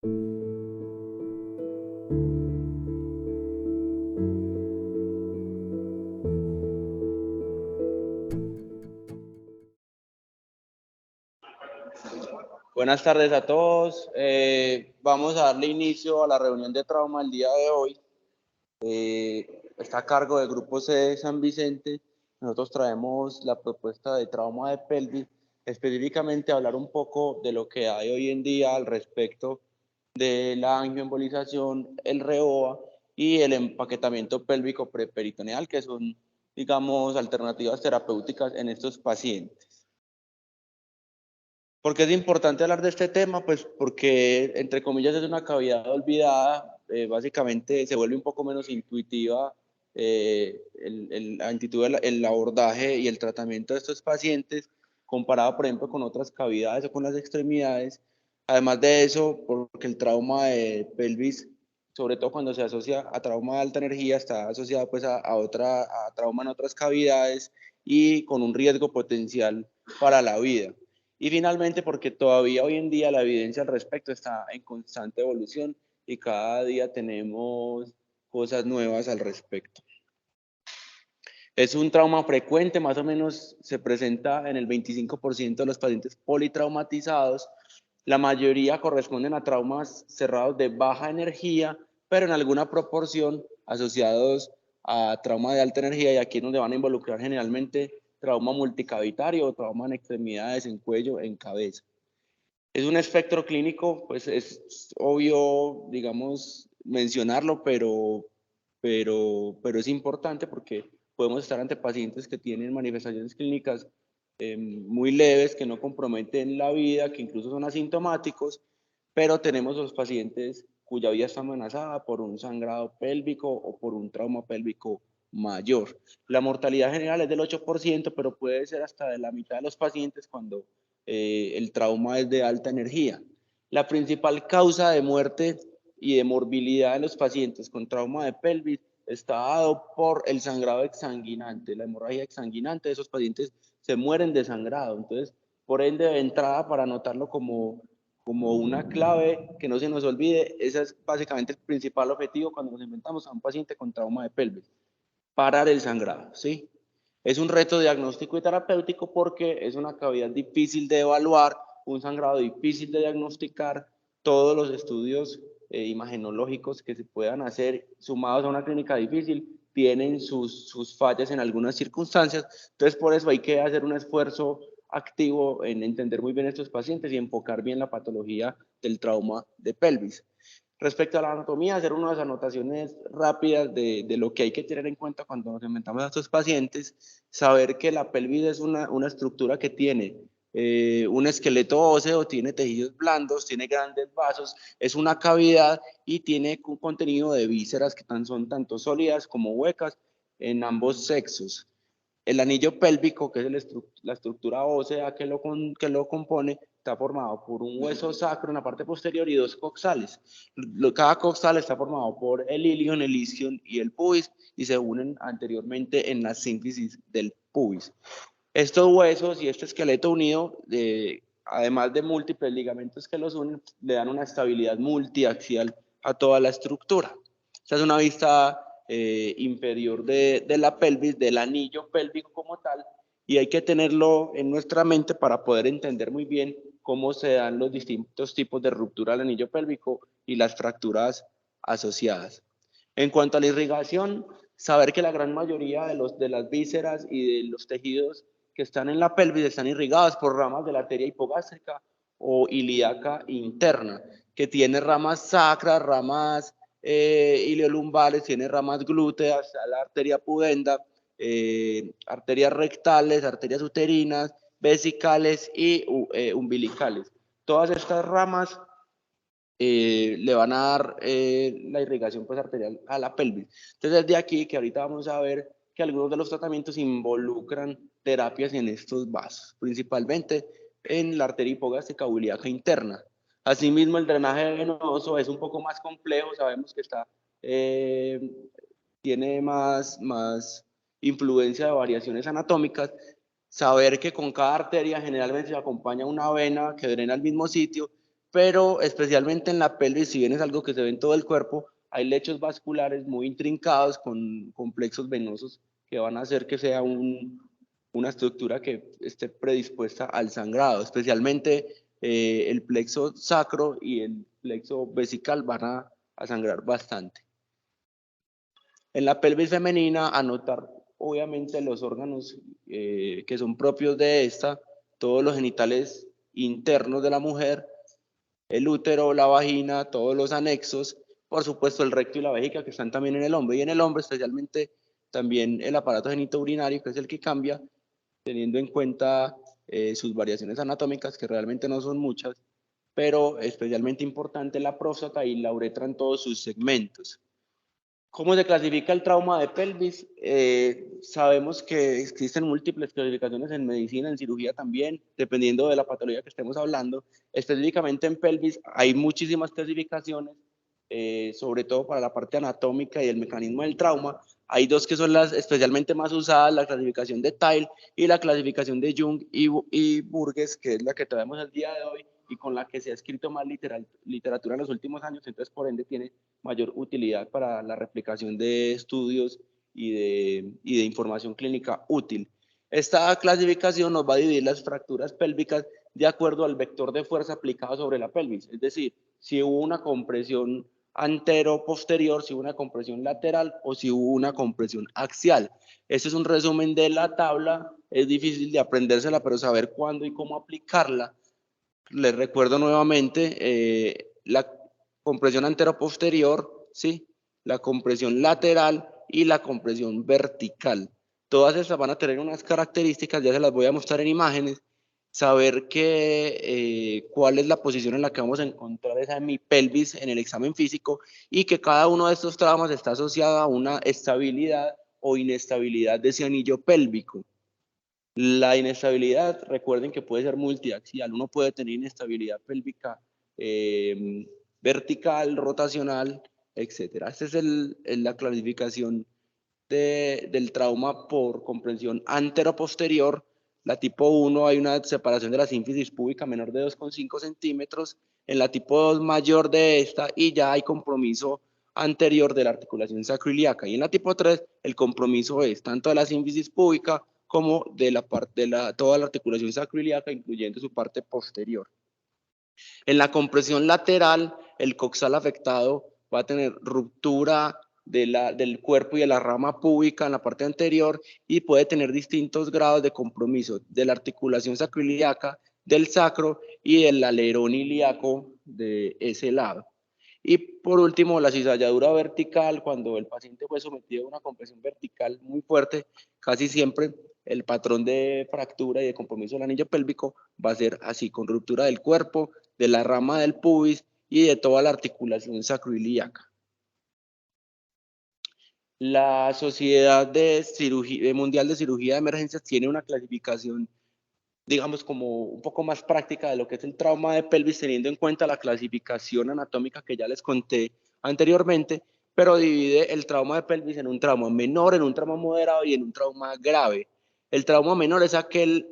Buenas tardes a todos. Vamos a darle inicio a la reunión de trauma el día de hoy. Está a cargo del Grupo C de San Vicente. Nosotros traemos la propuesta de trauma de pelvis, específicamente hablar un poco de lo que hay hoy en día al respecto de la angioembolización, el REOA y el empaquetamiento pélvico preperitoneal, que son, digamos, alternativas terapéuticas en estos pacientes. ¿Por qué es importante hablar de este tema? Pues porque, entre comillas, es una cavidad olvidada, básicamente se vuelve un poco menos intuitiva la actitud, el abordaje y el tratamiento de estos pacientes comparado, por ejemplo, con otras cavidades o con las extremidades. Además de eso, porque el trauma de pelvis, sobre todo cuando se asocia a trauma de alta energía, está asociado pues a trauma en otras cavidades y con un riesgo potencial para la vida. Y finalmente, porque todavía hoy en día la evidencia al respecto está en constante evolución y cada día tenemos cosas nuevas al respecto. Es un trauma frecuente, más o menos se presenta en el 25% de los pacientes politraumatizados. La mayoría corresponden a traumas cerrados de baja energía, pero en alguna proporción asociados a trauma de alta energía, y aquí es donde van a involucrar generalmente trauma multicavitario o trauma en extremidades, en cuello, en cabeza. Es un espectro clínico, pues es obvio, digamos, mencionarlo, pero es importante porque podemos estar ante pacientes que tienen manifestaciones clínicas muy leves, que no comprometen la vida, que incluso son asintomáticos, pero tenemos los pacientes cuya vida está amenazada por un sangrado pélvico o por un trauma pélvico mayor. La mortalidad general es del 8%, pero puede ser hasta de la mitad de los pacientes cuando el trauma es de alta energía. La principal causa de muerte y de morbilidad en los pacientes con trauma de pelvis está dado por el sangrado exsanguinante, la hemorragia exsanguinante. Esos pacientes se mueren de sangrado. Entonces, por ende, de entrada, para anotarlo como una clave que no se nos olvide, ese es básicamente el principal objetivo cuando nos inventamos a un paciente con trauma de pelvis: parar el sangrado, ¿sí? Es un reto diagnóstico y terapéutico porque es una cavidad difícil de evaluar, un sangrado difícil de diagnosticar. Todos los estudios imagenológicos que se puedan hacer sumados a una clínica difícil tienen sus fallas en algunas circunstancias. Entonces, por eso hay que hacer un esfuerzo activo en entender muy bien estos pacientes y enfocar bien la patología del trauma de pelvis. Respecto a la anatomía, hacer unas anotaciones rápidas de lo que hay que tener en cuenta cuando nos inventamos a estos pacientes. Saber que la pelvis es una estructura que tiene un esqueleto óseo, tiene tejidos blandos, tiene grandes vasos, es una cavidad y tiene un contenido de vísceras que son tanto sólidas como huecas en ambos sexos. El anillo pélvico, que es la estructura ósea que lo compone, está formado por un hueso sacro en la parte posterior y dos coxales. Cada coxal está formado por el ilion, el isquion y el pubis, y se unen anteriormente en la sínfisis del pubis. Estos huesos y este esqueleto unido, además de múltiples ligamentos que los unen, le dan una estabilidad multiaxial a toda la estructura. Esta es una vista inferior de la pelvis, del anillo pélvico como tal, y hay que tenerlo en nuestra mente para poder entender muy bien cómo se dan los distintos tipos de ruptura del anillo pélvico y las fracturas asociadas. En cuanto a la irrigación, saber que la gran mayoría de las vísceras y de los tejidos que están en la pelvis están irrigados por ramas de la arteria hipogástrica o ilíaca interna, que tiene ramas sacras, ramas iliolumbares, tiene ramas glúteas, la arteria pudenda, arterias rectales, arterias uterinas, vesicales y umbilicales. Todas estas ramas le van a dar la irrigación pues, arterial a la pelvis. Entonces, es de aquí que ahorita vamos a ver que algunos de los tratamientos involucran terapias en estos vasos, principalmente en la arteria hipogástrica o ilíaca interna. Asimismo, el drenaje venoso es un poco más complejo, sabemos que eh, tiene más influencia de variaciones anatómicas. Saber que con cada arteria generalmente se acompaña una vena que drena al mismo sitio, pero especialmente en la pelvis, si bien es algo que se ve en todo el cuerpo, hay lechos vasculares muy intrincados con complejos venosos que van a hacer que sea una estructura que esté predispuesta al sangrado, especialmente el plexo sacro y el plexo vesical van a sangrar bastante. En la pelvis femenina, anotar obviamente los órganos que son propios de esta, todos los genitales internos de la mujer, el útero, la vagina, todos los anexos, por supuesto el recto y la vejiga que están también en el hombre, y en el hombre especialmente también el aparato genitourinario, que es el que cambia, teniendo en cuenta sus variaciones anatómicas, que realmente no son muchas, pero especialmente importante la próstata y la uretra en todos sus segmentos. ¿Cómo se clasifica el trauma de pelvis? Sabemos que existen múltiples clasificaciones en medicina, en cirugía también, dependiendo de la patología que estemos hablando. Específicamente en pelvis hay muchísimas clasificaciones, sobre todo para la parte anatómica y el mecanismo del trauma. Hay dos que son las especialmente más usadas, la clasificación de Tile y la clasificación de Jung y Burgess, que es la que traemos el día de hoy y con la que se ha escrito más literatura en los últimos años, entonces por ende tiene mayor utilidad para la replicación de estudios y de información clínica útil. Esta clasificación nos va a dividir las fracturas pélvicas de acuerdo al vector de fuerza aplicado sobre la pelvis, es decir, si hubo una compresión antero-posterior, si hubo una compresión lateral o si hubo una compresión axial. Este es un resumen de la tabla, es difícil de aprendérsela, pero saber cuándo y cómo aplicarla. Les recuerdo nuevamente la compresión antero-posterior, ¿sí? La compresión lateral y la compresión vertical. Todas estas van a tener unas características, ya se las voy a mostrar en imágenes, saber cuál es la posición en la que vamos a encontrar esa hemipelvis en el examen físico y que cada uno de estos traumas está asociado a una estabilidad o inestabilidad de ese anillo pélvico. La inestabilidad, recuerden que puede ser multiaxial, uno puede tener inestabilidad pélvica vertical, rotacional, etc. Esta es la clasificación del trauma por comprensión antero-posterior. La tipo 1 hay una separación de la sínfisis púbica menor de 2,5 centímetros, en la tipo 2 mayor de esta y ya hay compromiso anterior de la articulación sacroiliaca. Y en la tipo 3 el compromiso es tanto de la sínfisis púbica como de toda la articulación sacroiliaca, incluyendo su parte posterior. En la compresión lateral, el coxal afectado va a tener ruptura del cuerpo y de la rama púbica en la parte anterior y puede tener distintos grados de compromiso de la articulación sacroiliaca, del sacro y del alerón ilíaco de ese lado. Y por último, la cizalladura vertical, cuando el paciente fue sometido a una compresión vertical muy fuerte, casi siempre el patrón de fractura y de compromiso del anillo pélvico va a ser así, con ruptura del cuerpo, de la rama del pubis y de toda la articulación sacroiliaca. La Sociedad Mundial de Cirugía de Emergencias tiene una clasificación, digamos, como un poco más práctica de lo que es el trauma de pelvis, teniendo en cuenta la clasificación anatómica que ya les conté anteriormente, pero divide el trauma de pelvis en un trauma menor, en un trauma moderado y en un trauma grave. El trauma menor es aquel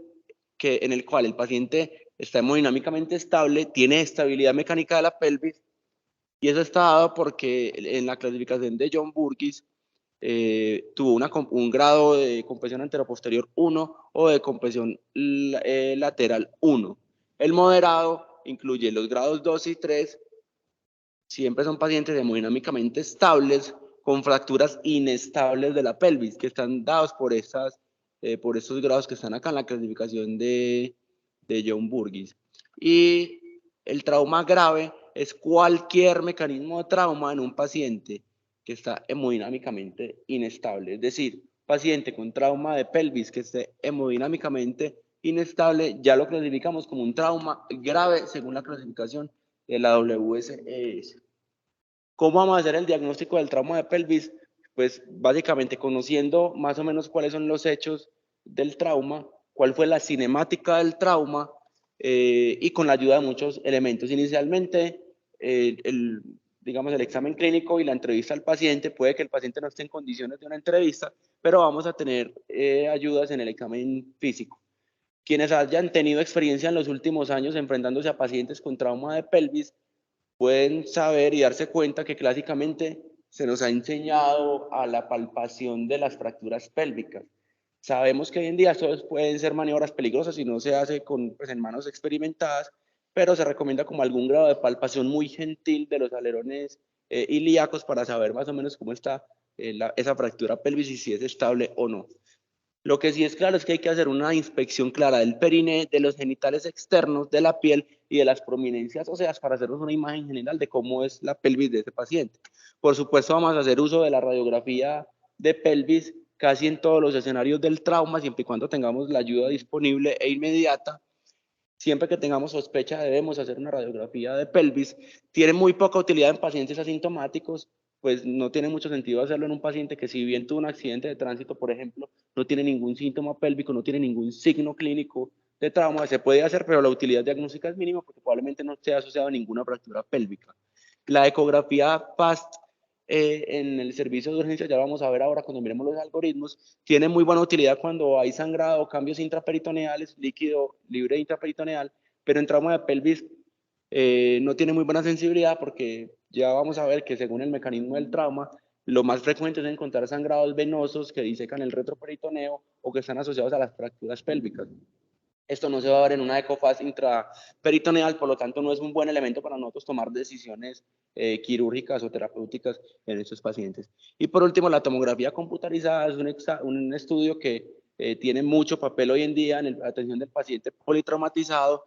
en el cual el paciente está hemodinámicamente estable, tiene estabilidad mecánica de la pelvis, y eso está dado porque en la clasificación de John Burgess tuvo un grado de compresión anteroposterior 1 o de compresión lateral 1. El moderado incluye los grados 2 y 3, siempre son pacientes hemodinámicamente estables con fracturas inestables de la pelvis, que están dados por estos grados que están acá en la clasificación de John Burgess. Y el trauma grave es cualquier mecanismo de trauma en un paciente que está hemodinámicamente inestable. Es decir, paciente con trauma de pelvis que esté hemodinámicamente inestable, ya lo clasificamos como un trauma grave según la clasificación de la WSES. ¿Cómo vamos a hacer el diagnóstico del trauma de pelvis? Pues básicamente conociendo más o menos cuáles son los hechos del trauma, cuál fue la cinemática del trauma y con la ayuda de muchos elementos. Inicialmente, digamos, el examen clínico y la entrevista al paciente, puede que el paciente no esté en condiciones de una entrevista, pero vamos a tener ayudas en el examen físico. Quienes hayan tenido experiencia en los últimos años enfrentándose a pacientes con trauma de pelvis pueden saber y darse cuenta que clásicamente se nos ha enseñado a la palpación de las fracturas pélvicas. Sabemos que hoy en día esto pueden ser maniobras peligrosas y no se hace pues, en manos experimentadas, pero se recomienda como algún grado de palpación muy gentil de los alerones ilíacos para saber más o menos cómo está esa fractura pelvis y si es estable o no. Lo que sí es claro es que hay que hacer una inspección clara del periné, de los genitales externos, de la piel y de las prominencias óseas para hacernos una imagen general de cómo es la pelvis de ese paciente. Por supuesto, vamos a hacer uso de la radiografía de pelvis casi en todos los escenarios del trauma, siempre y cuando tengamos la ayuda disponible e inmediata. Siempre que tengamos sospecha debemos hacer una radiografía de pelvis. Tiene muy poca utilidad en pacientes asintomáticos, pues no tiene mucho sentido hacerlo en un paciente que si bien tuvo un accidente de tránsito, por ejemplo, no tiene ningún síntoma pélvico, no tiene ningún signo clínico de trauma, se puede hacer, pero la utilidad diagnóstica es mínima porque probablemente no esté asociado a ninguna fractura pélvica. La ecografía FAST en el servicio de urgencia, ya lo vamos a ver ahora cuando miremos los algoritmos, tiene muy buena utilidad cuando hay sangrado, cambios intraperitoneales, líquido libre intraperitoneal, pero en trauma de pelvis no tiene muy buena sensibilidad porque ya vamos a ver que según el mecanismo del trauma, lo más frecuente es encontrar sangrados venosos que disecan el retroperitoneo o que están asociados a las fracturas pélvicas. Esto no se va a ver en una ecofase intraperitoneal, por lo tanto no es un buen elemento para nosotros tomar decisiones quirúrgicas o terapéuticas en estos pacientes. Y por último, la tomografía computarizada es un estudio que tiene mucho papel hoy en día en la atención del paciente politraumatizado,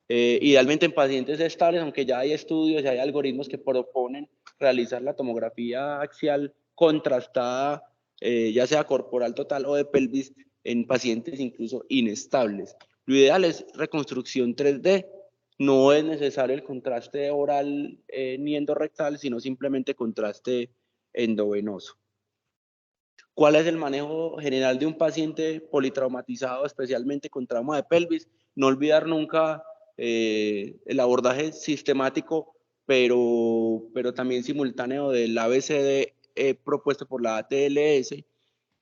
idealmente en pacientes estables, aunque ya hay estudios, ya hay algoritmos que proponen realizar la tomografía axial contrastada, ya sea corporal total o de pelvis, en pacientes incluso inestables. Lo ideal es reconstrucción 3D. No es necesario el contraste oral ni endorrectal, sino simplemente contraste endovenoso. ¿Cuál es el manejo general de un paciente politraumatizado, especialmente con trauma de pelvis? No olvidar nunca el abordaje sistemático, pero también simultáneo del ABCD propuesto por la ATLS.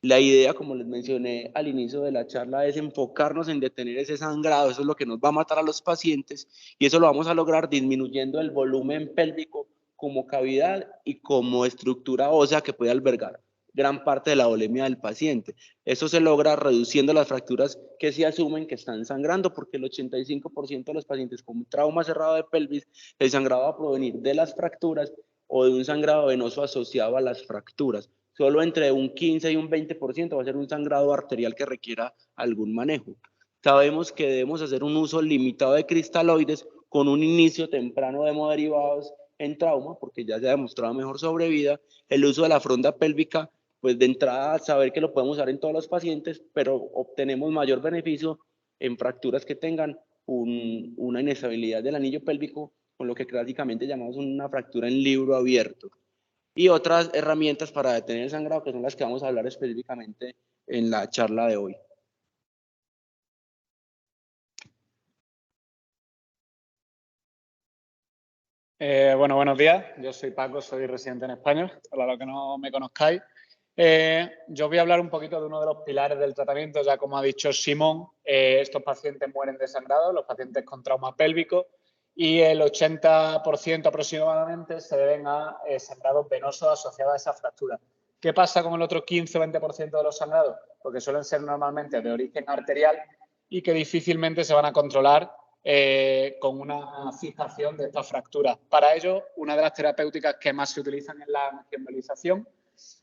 La idea, como les mencioné al inicio de la charla, es enfocarnos en detener ese sangrado. Eso es lo que nos va a matar a los pacientes y eso lo vamos a lograr disminuyendo el volumen pélvico como cavidad y como estructura ósea que puede albergar gran parte de la volemia del paciente. Eso se logra reduciendo las fracturas que se asumen que están sangrando, porque el 85% de los pacientes con trauma cerrado de pelvis, el sangrado va a provenir de las fracturas o de un sangrado venoso asociado a las fracturas. Solo entre un 15 y un 20% va a ser un sangrado arterial que requiera algún manejo. Sabemos que debemos hacer un uso limitado de cristaloides con un inicio temprano de hemoderivados en trauma, porque ya se ha demostrado mejor sobrevida. El uso de la fronda pélvica, pues de entrada saber que lo podemos usar en todos los pacientes, pero obtenemos mayor beneficio en fracturas que tengan una inestabilidad del anillo pélvico, con lo que clásicamente llamamos una fractura en libro abierto. Y otras herramientas para detener el sangrado, que son las que vamos a hablar específicamente en la charla de hoy. Bueno, buenos días. Yo soy Paco, soy residente en España, para los que no me conozcáis. Yo voy a hablar un poquito de uno de los pilares del tratamiento. Ya como ha dicho Simón, estos pacientes mueren de sangrado, los pacientes con trauma pélvico, y el 80% aproximadamente se deben a sangrados venosos asociados a esa fractura. ¿Qué pasa con el otro 15 o 20% de los sangrados? Porque suelen ser normalmente de origen arterial y que difícilmente se van a controlar con una fijación de esta fractura. Para ello, una de las terapéuticas que más se utilizan es la angiembolización,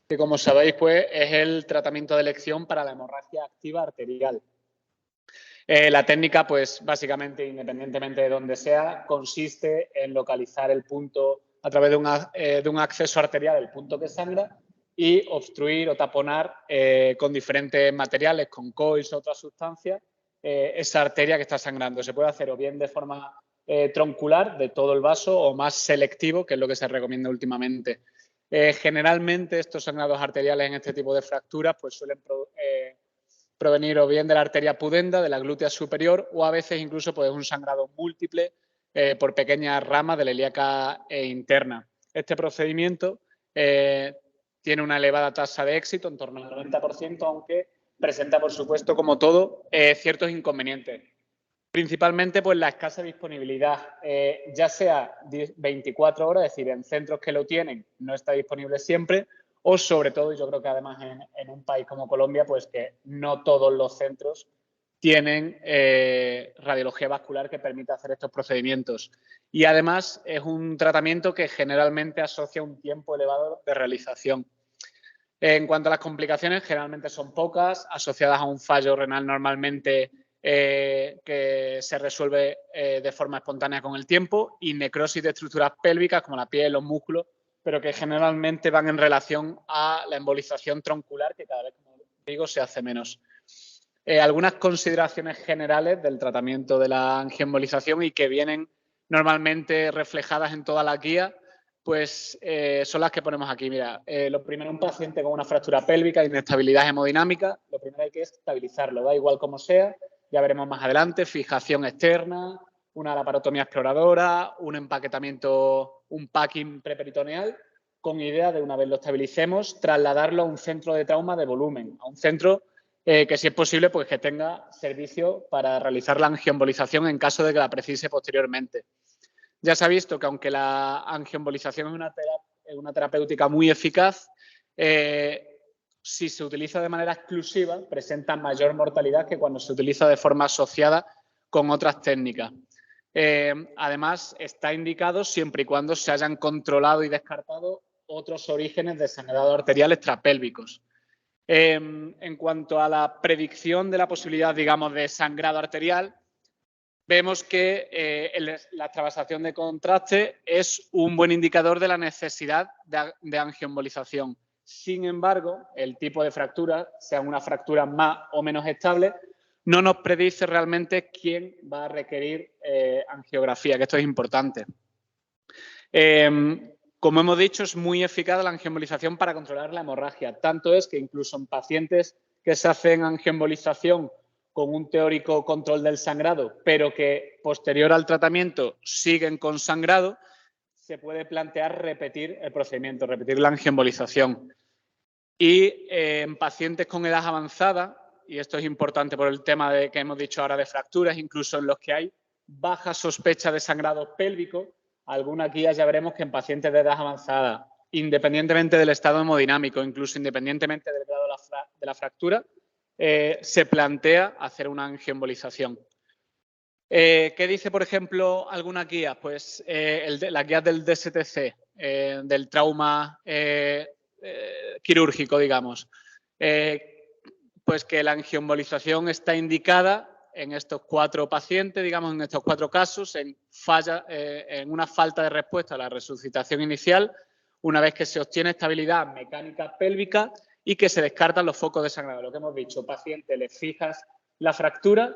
que como sabéis pues, es el tratamiento de elección para la hemorragia activa arterial. La técnica, pues básicamente, independientemente de donde sea, consiste en localizar el punto a través de un acceso arterial, el punto que sangra, y obstruir o taponar con diferentes materiales, con coils o otras sustancias, esa arteria que está sangrando. Se puede hacer o bien de forma troncular de todo el vaso o más selectivo, que es lo que se recomienda últimamente. Generalmente estos sangrados arteriales en este tipo de fracturas pues suelen provenir o bien de la arteria pudenda, de la glútea superior, o a veces incluso pues, un sangrado múltiple por pequeñas ramas de la ilíaca interna. Este procedimiento tiene una elevada tasa de éxito, en torno al 90%, aunque presenta, por supuesto, como todo, ciertos inconvenientes. Principalmente, pues, la escasa disponibilidad, ya sea 24 horas, es decir, en centros que lo tienen no está disponible siempre, o sobre todo, yo creo que además en un país como Colombia, pues que no todos los centros tienen radiología vascular que permita hacer estos procedimientos. Y además es un tratamiento que generalmente asocia un tiempo elevado de realización. En cuanto a las complicaciones, generalmente son pocas, asociadas a un fallo renal normalmente que se resuelve de forma espontánea con el tiempo, y necrosis de estructuras pélvicas como la piel, los músculos, pero que generalmente van en relación a la embolización troncular, que cada vez, como digo, se hace menos. Algunas consideraciones generales del tratamiento de la angioembolización y que vienen normalmente reflejadas en toda la guía, pues son las que ponemos aquí. Mira, lo primero, un paciente con una fractura pélvica, inestabilidad hemodinámica, lo primero hay que estabilizarlo, da igual como sea, ya veremos más adelante, fijación externa, una laparotomía exploradora, un empaquetamiento, un packing preperitoneal, con idea de, una vez lo estabilicemos, trasladarlo a un centro de trauma de volumen, a un centro que, si es posible, pues que tenga servicio para realizar la angioembolización en caso de que la precise posteriormente. Ya se ha visto que, aunque la angioembolización es una terapéutica muy eficaz, si se utiliza de manera exclusiva, presenta mayor mortalidad que cuando se utiliza de forma asociada con otras técnicas. Además, está indicado siempre y cuando se hayan controlado y descartado otros orígenes de sangrado arterial extrapélvicos. En cuanto a la predicción de la posibilidad, digamos, de sangrado arterial, vemos que la extravasación de contraste es un buen indicador de la necesidad de angioembolización. Sin embargo, el tipo de fractura, sea una fractura más o menos estable, no nos predice realmente quién va a requerir angiografía, que esto es importante. Como hemos dicho, es muy eficaz la angioembolización para controlar la hemorragia. Tanto es que incluso en pacientes que se hacen angioembolización con un teórico control del sangrado, pero que posterior al tratamiento siguen con sangrado, se puede plantear repetir el procedimiento, repetir la angioembolización. Y en pacientes con edad avanzada, y esto es importante por el tema que hemos dicho ahora de fracturas, incluso en los que hay baja sospecha de sangrado pélvico, algunas guías ya veremos que en pacientes de edad avanzada, independientemente del estado hemodinámico, incluso independientemente del grado de la fractura, se plantea hacer una angioembolización. ¿Qué dice, por ejemplo, alguna guía? Pues las guías del DSTC, del trauma quirúrgico, digamos. Pues que la angioembolización está indicada en estos 4 pacientes, digamos, en estos 4 casos, en una falta de respuesta a la resucitación inicial, una vez que se obtiene estabilidad mecánica pélvica y que se descartan los focos de sangrado. Lo que hemos dicho, paciente, le fijas la fractura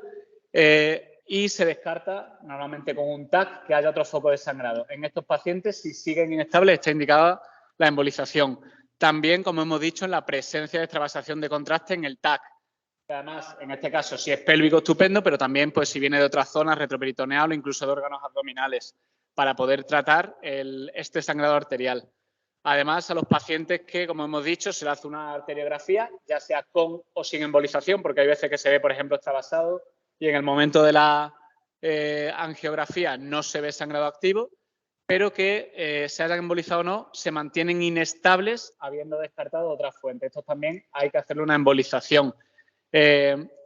y se descarta normalmente con un TAC que haya otro foco de sangrado. En estos pacientes, si siguen inestables, está indicada la embolización. También, como hemos dicho, en la presencia de extravasación de contraste en el TAC. Además, en este caso, si es pélvico, estupendo, pero también, pues, si viene de otras zonas, retroperitoneal o incluso de órganos abdominales, para poder tratar este sangrado arterial. Además, a los pacientes que, como hemos dicho, se le hace una arteriografía, ya sea con o sin embolización, porque hay veces que se ve, por ejemplo, extravasado y en el momento de la angiografía no se ve sangrado activo, pero que se hayan embolizado o no, se mantienen inestables habiendo descartado otras fuentes. Estos también hay que hacerle una embolización.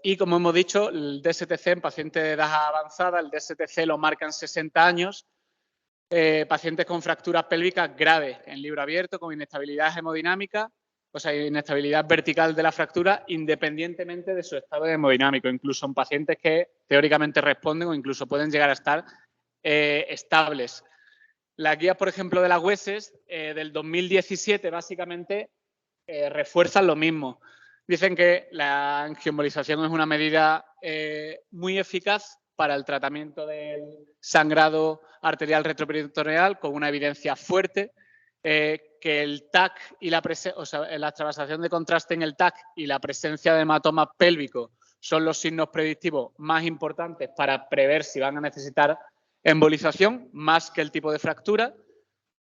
Y, como hemos dicho, el DSTC en pacientes de edad avanzada, el DSTC lo marcan 60 años, pacientes con fracturas pélvicas graves en libro abierto, con inestabilidad hemodinámica, o sea, inestabilidad vertical de la fractura, independientemente de su estado hemodinámico, incluso en pacientes que teóricamente responden o incluso pueden llegar a estar estables. Las guías, por ejemplo, de las WESES del 2017, básicamente, refuerzan lo mismo. Dicen que la angioembolización es una medida muy eficaz para el tratamiento del sangrado arterial retroperitoneal, con una evidencia fuerte, que el TAC y la extravasación de contraste en el TAC y la presencia de hematoma pélvico son los signos predictivos más importantes para prever si van a necesitar embolización, más que el tipo de fractura,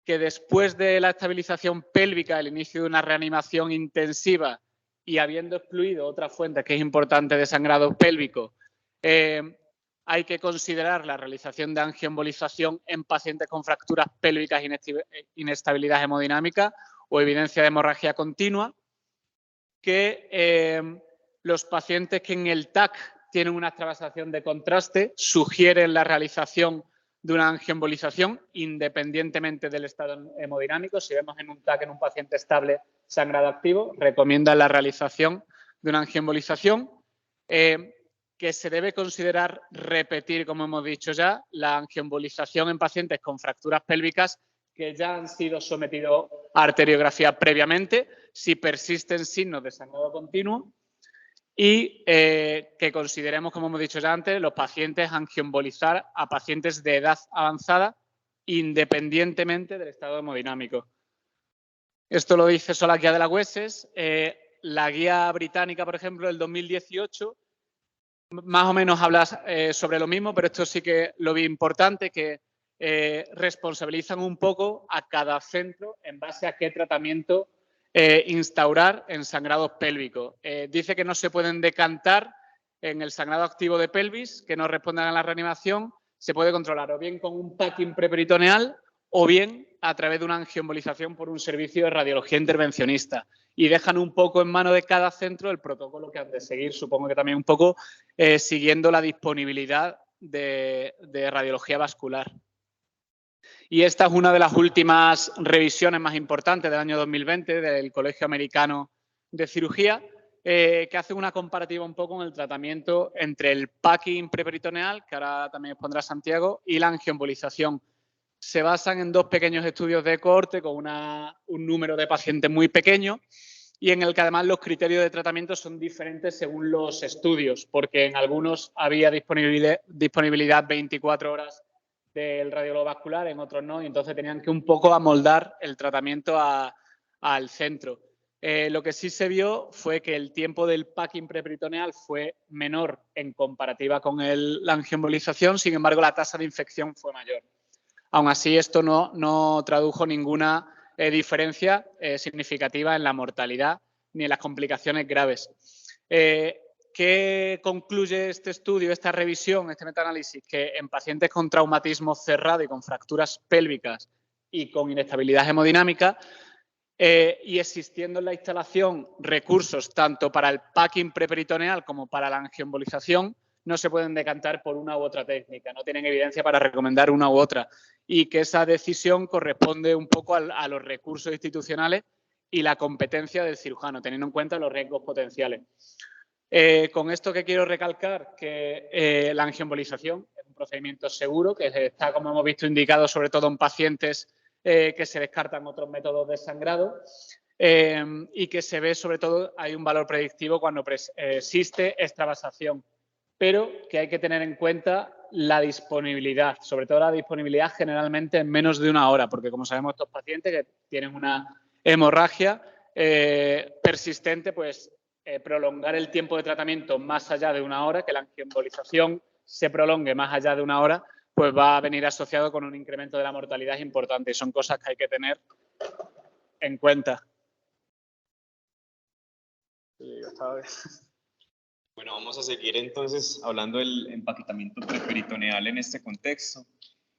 que después de la estabilización pélvica, el inicio de una reanimación intensiva y habiendo excluido otra fuente que es importante de sangrado pélvico, hay que considerar la realización de angioembolización en pacientes con fracturas pélvicas, inestabilidad hemodinámica o evidencia de hemorragia continua, que los pacientes que en el TAC tienen una extravasación de contraste sugieren la realización de una angioembolización independientemente del estado hemodinámico. Si vemos en un TAC en un paciente estable sangrado activo, recomiendan la realización de una angioembolización, que se debe considerar repetir, como hemos dicho ya, la angioembolización en pacientes con fracturas pélvicas que ya han sido sometidos a arteriografía previamente, si persisten signos de sangrado continuo, y que consideremos, como hemos dicho ya antes, los pacientes angioembolizar a pacientes de edad avanzada independientemente del estado hemodinámico. Esto lo dice solo la guía de las Wesses. La guía británica, por ejemplo, del 2018, más o menos habla sobre lo mismo, pero esto sí que lo vi importante, que responsabilizan un poco a cada centro en base a qué tratamiento instaurar en sangrados pélvicos. Dice que no se pueden decantar en el sangrado activo de pelvis, que no respondan a la reanimación, se puede controlar o bien con un packing preperitoneal o bien a través de una angioembolización por un servicio de radiología intervencionista. Y dejan un poco en mano de cada centro el protocolo que han de seguir, supongo que también un poco siguiendo la disponibilidad de radiología vascular. Y esta es una de las últimas revisiones más importantes del año 2020 del Colegio Americano de Cirugía, que hace una comparativa un poco en el tratamiento entre el packing preperitoneal, que ahora también expondrá Santiago, y la angioembolización. Se basan en dos pequeños estudios de cohorte con un número de pacientes muy pequeño y en el que además los criterios de tratamiento son diferentes según los estudios, porque en algunos había disponibilidad 24 horas del radiólogo vascular, en otros no, y entonces tenían que un poco amoldar el tratamiento al centro. Lo que sí se vio fue que el tiempo del packing preperitoneal fue menor en comparativa con la angioembolización, sin embargo la tasa de infección fue mayor. Aún así, esto no tradujo ninguna diferencia significativa en la mortalidad ni en las complicaciones graves. ¿Qué concluye este estudio, esta revisión, este metaanálisis? Que en pacientes con traumatismo cerrado y con fracturas pélvicas y con inestabilidad hemodinámica y existiendo en la instalación recursos tanto para el packing preperitoneal como para la angioembolización, no se pueden decantar por una u otra técnica, no tienen evidencia para recomendar una u otra y que esa decisión corresponde un poco a los recursos institucionales y la competencia del cirujano, teniendo en cuenta los riesgos potenciales. Con esto que quiero recalcar que la angioembolización es un procedimiento seguro, que está, como hemos visto, indicado sobre todo en pacientes que se descartan otros métodos de sangrado y que se ve sobre todo, hay un valor predictivo cuando existe extravasación, pero que hay que tener en cuenta la disponibilidad, sobre todo la disponibilidad generalmente en menos de una hora, porque como sabemos estos pacientes que tienen una hemorragia persistente, pues prolongar el tiempo de tratamiento más allá de una hora, que la angioembolización se prolongue más allá de una hora, pues va a venir asociado con un incremento de la mortalidad importante y son cosas que hay que tener en cuenta. Bueno, vamos a seguir entonces hablando del empaquetamiento preperitoneal en este contexto.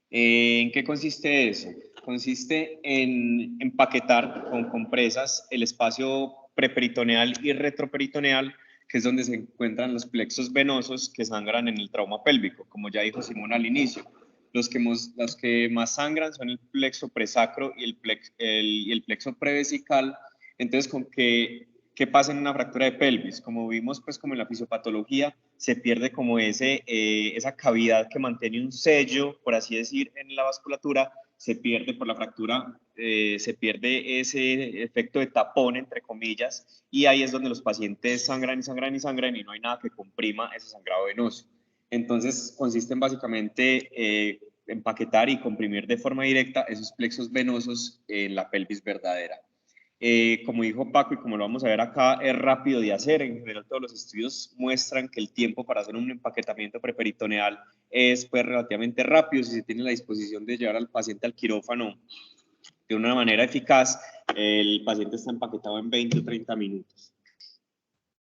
¿En qué consiste eso? Consiste en empaquetar con compresas el espacio preperitoneal y retroperitoneal, que es donde se encuentran los plexos venosos que sangran en el trauma pélvico, como ya dijo Simón al inicio. Los que más sangran son el plexo presacro y el plexo prevesical. Entonces, ¿qué pasa en una fractura de pelvis? Como vimos, pues como en la fisiopatología, se pierde como esa cavidad que mantiene un sello, por así decir, en la vasculatura, se pierde por la fractura, se pierde ese efecto de tapón, entre comillas, y ahí es donde los pacientes sangran y sangran y sangran y no hay nada que comprima ese sangrado venoso. Entonces, consiste en básicamente empaquetar y comprimir de forma directa esos plexos venosos en la pelvis verdadera. Como dijo Paco y como lo vamos a ver acá, es rápido de hacer. En general, todos los estudios muestran que el tiempo para hacer un empaquetamiento preperitoneal es pues, relativamente rápido. Si se tiene la disposición de llevar al paciente al quirófano de una manera eficaz, el paciente está empaquetado en 20 o 30 minutos.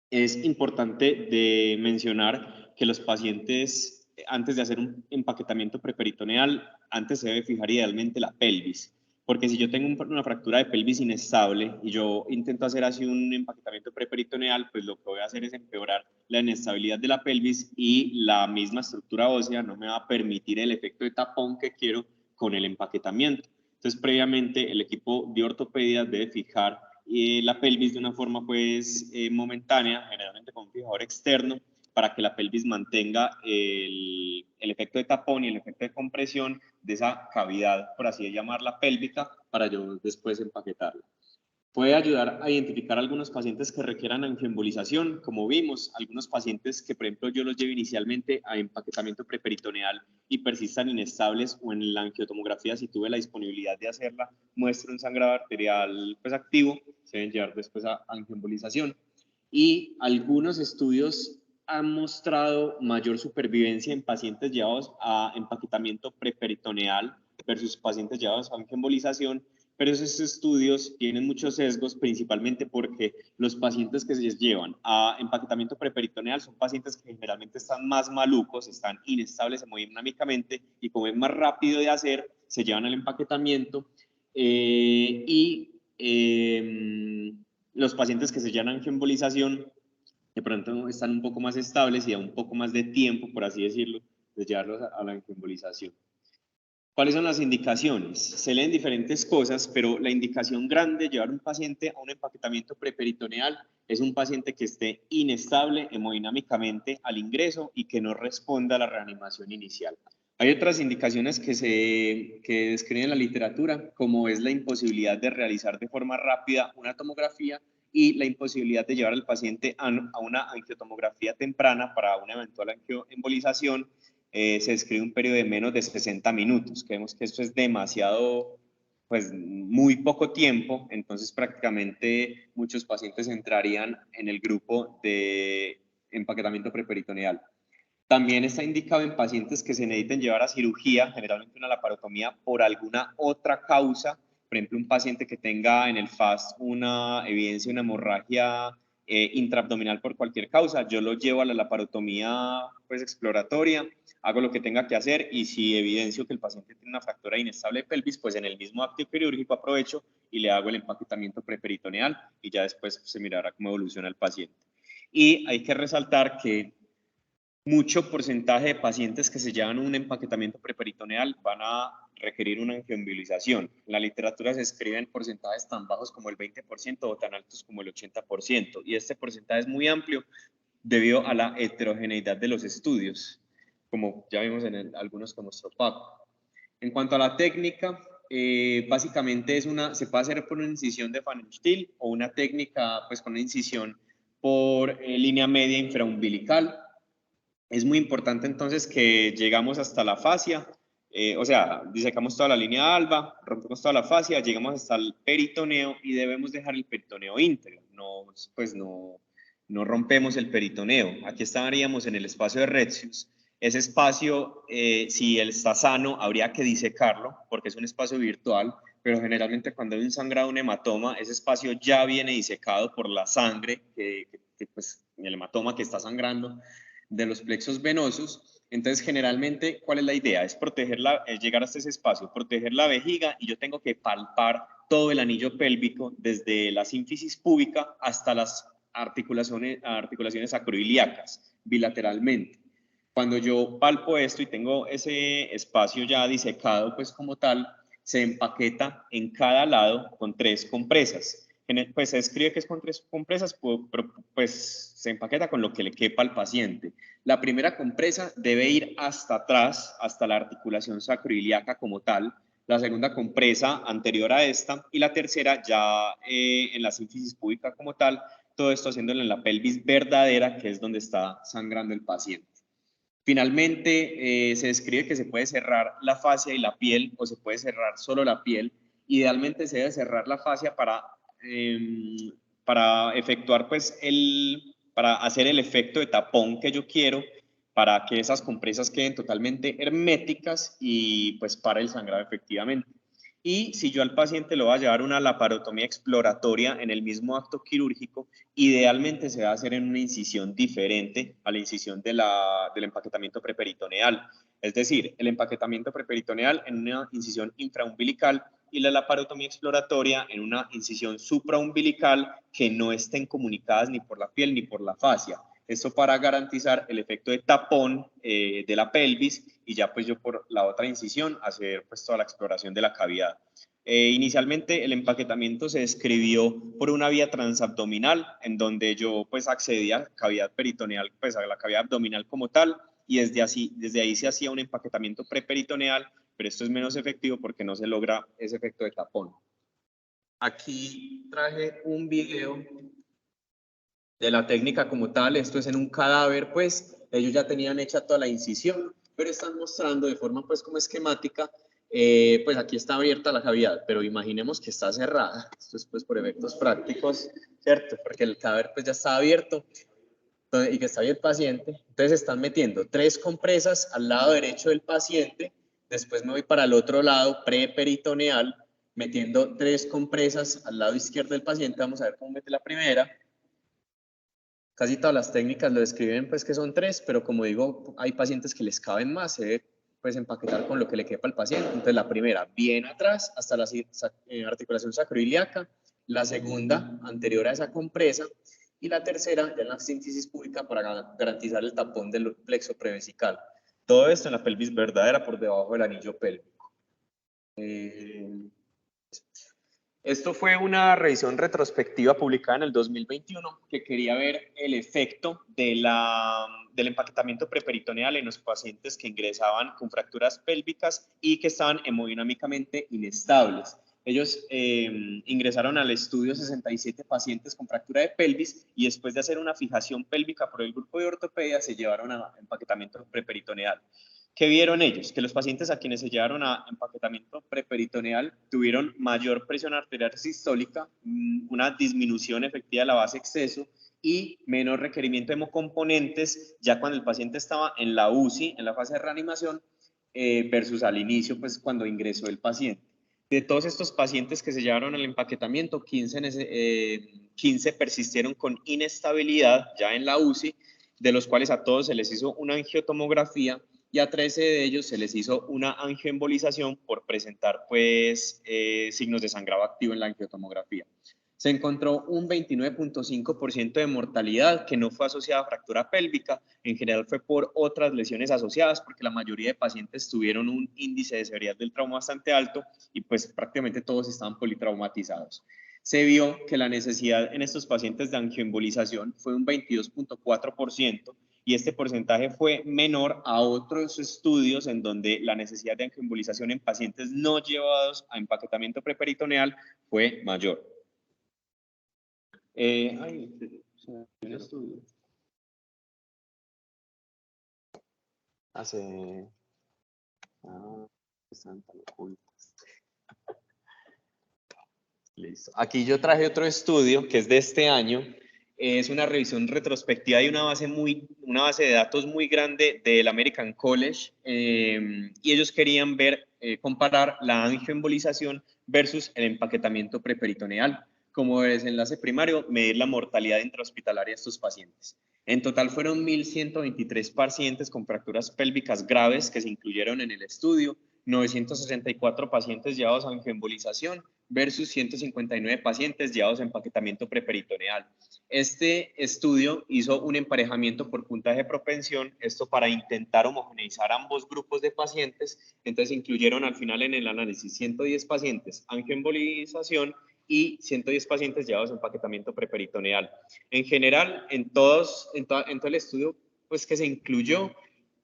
es importante de mencionar que los pacientes, antes de hacer un empaquetamiento preperitoneal, antes se debe fijar idealmente la pelvis. Porque si yo tengo una fractura de pelvis inestable y yo intento hacer así un empaquetamiento preperitoneal, pues lo que voy a hacer es empeorar la inestabilidad de la pelvis y la misma estructura ósea no me va a permitir el efecto de tapón que quiero con el empaquetamiento. Entonces, previamente, el equipo de ortopedia debe fijar la pelvis de una forma pues momentánea, generalmente con un fijador externo, para que la pelvis mantenga el efecto de tapón y el efecto de compresión de esa cavidad, por así llamarla, pélvica, para yo después empaquetarla. Puede ayudar a identificar algunos pacientes que requieran angioembolización, como vimos, algunos pacientes que, por ejemplo, yo los llevo inicialmente a empaquetamiento preperitoneal y persistan inestables, o en la angiotomografía, si tuve la disponibilidad de hacerla, muestra un sangrado arterial pues, activo, se deben llevar después a angioembolización. Y algunos estudios han mostrado mayor supervivencia en pacientes llevados a empaquetamiento preperitoneal versus pacientes llevados a angioembolización, pero esos estudios tienen muchos sesgos, principalmente porque los pacientes que se llevan a empaquetamiento preperitoneal son pacientes que generalmente están más malucos, están inestables hemodinámicamente, y como es más rápido de hacer, se llevan al empaquetamiento, los pacientes que se llevan a angioembolización de pronto están un poco más estables y da un poco más de tiempo, por así decirlo, de llevarlos a la angioembolización. ¿Cuáles son las indicaciones? Se leen diferentes cosas, pero la indicación grande de llevar un paciente a un empaquetamiento preperitoneal es un paciente que esté inestable hemodinámicamente al ingreso y que no responda a la reanimación inicial. Hay otras indicaciones que describen en la literatura, como es la imposibilidad de realizar de forma rápida una tomografía y la imposibilidad de llevar al paciente a una angiotomografía temprana para una eventual angioembolización. Se describe un periodo de menos de 60 minutos. Creemos que esto es demasiado, pues muy poco tiempo, entonces prácticamente muchos pacientes entrarían en el grupo de empaquetamiento preperitoneal. También está indicado en pacientes que se necesiten llevar a cirugía, generalmente una laparotomía, por alguna otra causa. Por ejemplo, un paciente que tenga en el FAST una evidencia de una hemorragia intraabdominal por cualquier causa, yo lo llevo a la laparotomía pues, exploratoria, hago lo que tenga que hacer, y si evidencio que el paciente tiene una fractura inestable de pelvis, pues en el mismo acto quirúrgico aprovecho y le hago el empaquetamiento preperitoneal, y ya después se mirará cómo evoluciona el paciente. Y hay que resaltar que mucho porcentaje de pacientes que se llevan un empaquetamiento preperitoneal van a requerir una angioembolización. En la literatura se escriben porcentajes tan bajos como el 20% o tan altos como el 80%, y este porcentaje es muy amplio debido a la heterogeneidad de los estudios, como ya vimos en algunos como mostró Paco. En cuanto a la técnica, básicamente se puede hacer por una incisión de Pfannenstiel o una técnica pues, con una incisión por línea media infraumbilical. Es muy importante entonces que llegamos hasta la fascia, o sea, disecamos toda la línea alba, rompemos toda la fascia, llegamos hasta el peritoneo y debemos dejar el peritoneo íntegro, no rompemos el peritoneo. Aquí estaríamos en el espacio de Retzius. Ese espacio, si él está sano, habría que disecarlo porque es un espacio virtual, pero generalmente cuando hay un sangrado, un hematoma, ese espacio ya viene disecado por la sangre, pues, el hematoma que está sangrando de los plexos venosos. Entonces, generalmente, ¿cuál es la idea? Es llegar hasta ese espacio, proteger la vejiga, y yo tengo que palpar todo el anillo pélvico, desde la sínfisis púbica hasta las articulaciones acroiliacas, bilateralmente. Cuando yo palpo esto y tengo ese espacio ya disecado, pues como tal, se empaqueta en cada lado con 3 compresas. Pues se escribe que es con 3 compresas, pero pues se empaqueta con lo que le quepa al paciente. La primera compresa debe ir hasta atrás, hasta la articulación sacroiliaca como tal, la segunda compresa anterior a esta, y la tercera ya en la sínfisis púbica como tal, todo esto haciéndolo en la pelvis verdadera, que es donde está sangrando el paciente. Finalmente, se describe que se puede cerrar la fascia y la piel, o se puede cerrar solo la piel. Idealmente se debe cerrar la fascia para efectuar, pues, para hacer el efecto de tapón que yo quiero, para que esas compresas queden totalmente herméticas y pues para el sangrado efectivamente. Y si yo al paciente lo voy a llevar a una laparotomía exploratoria en el mismo acto quirúrgico, idealmente se va a hacer en una incisión diferente a la incisión del empaquetamiento preperitoneal. Es decir, el empaquetamiento preperitoneal en una incisión infraumbilical y la laparotomía exploratoria en una incisión supraumbilical que no estén comunicadas ni por la piel ni por la fascia. Esto para garantizar el efecto de tapón de la pelvis y ya pues yo por la otra incisión hacer pues toda la exploración de la cavidad. Inicialmente el empaquetamiento se describió por una vía transabdominal en donde yo pues accedía a la cavidad peritoneal, pues a la cavidad abdominal como tal, y desde ahí se hacía un empaquetamiento preperitoneal, pero esto es menos efectivo porque no se logra ese efecto de tapón. Aquí traje un video de la técnica como tal. Esto es en un cadáver, pues ellos ya tenían hecha toda la incisión, pero están mostrando de forma pues como esquemática, pues aquí está abierta la cavidad, pero imaginemos que está cerrada. Esto es pues por efectos prácticos, ¿cierto? Porque el cadáver pues ya está abierto y que está bien el paciente. Entonces están metiendo 3 compresas al lado derecho del paciente, después me voy para el otro lado, preperitoneal, metiendo 3 compresas al lado izquierdo del paciente. Vamos a ver cómo mete la primera. Casi todas las técnicas lo describen pues que son 3, pero como digo, hay pacientes que les caben más, se debe pues empaquetar con lo que le quepa al paciente. Entonces la primera, bien atrás, hasta la articulación sacroiliaca, la segunda, anterior a esa compresa, y la tercera, ya en la síntesis pública para garantizar el tapón del plexo prevesical. Todo esto en la pelvis verdadera por debajo del anillo pélvico. Esto fue una revisión retrospectiva publicada en el 2021 que quería ver el efecto del empaquetamiento preperitoneal en los pacientes que ingresaban con fracturas pélvicas y que estaban hemodinámicamente inestables. Ellos ingresaron al estudio 67 pacientes con fractura de pelvis y después de hacer una fijación pélvica por el grupo de ortopedia se llevaron a empaquetamiento preperitoneal. ¿Qué vieron ellos? Que los pacientes a quienes se llevaron a empaquetamiento preperitoneal tuvieron mayor presión arterial sistólica, una disminución efectiva de la base exceso y menor requerimiento de hemocomponentes ya cuando el paciente estaba en la UCI, en la fase de reanimación, versus al inicio, pues cuando ingresó el paciente. De todos estos pacientes que se llevaron al empaquetamiento, 15 persistieron con inestabilidad ya en la UCI, de los cuales a todos se les hizo una angiotomografía y a 13 de ellos se les hizo una angioembolización por presentar pues signos de sangrado activo en la angiotomografía. Se encontró un 29.5% de mortalidad que no fue asociada a fractura pélvica, en general fue por otras lesiones asociadas porque la mayoría de pacientes tuvieron un índice de severidad del trauma bastante alto y pues prácticamente todos estaban politraumatizados. Se vio que la necesidad en estos pacientes de angioembolización fue un 22.4%, y este porcentaje fue menor a otros estudios en donde la necesidad de angioembolización en pacientes no llevados a empaquetamiento preperitoneal fue mayor. Un estudio. Están tan ocultas. Listo. Aquí yo traje otro estudio que es de este año. Es una revisión retrospectiva de una base de datos muy grande del American College y ellos querían comparar la angioembolización versus el empaquetamiento preperitoneal. Como desenlace primario, medir la mortalidad intrahospitalaria de estos pacientes. En total fueron 1.123 pacientes con fracturas pélvicas graves que se incluyeron en el estudio, 964 pacientes llevados a angioembolización versus 159 pacientes llevados a empaquetamiento preperitoneal. Este estudio hizo un emparejamiento por puntaje de propensión, esto para intentar homogeneizar ambos grupos de pacientes. Entonces incluyeron al final en el análisis 110 pacientes angioembolización y 110 pacientes llevados a empaquetamiento preperitoneal. En general, en todo el estudio pues, que se incluyó,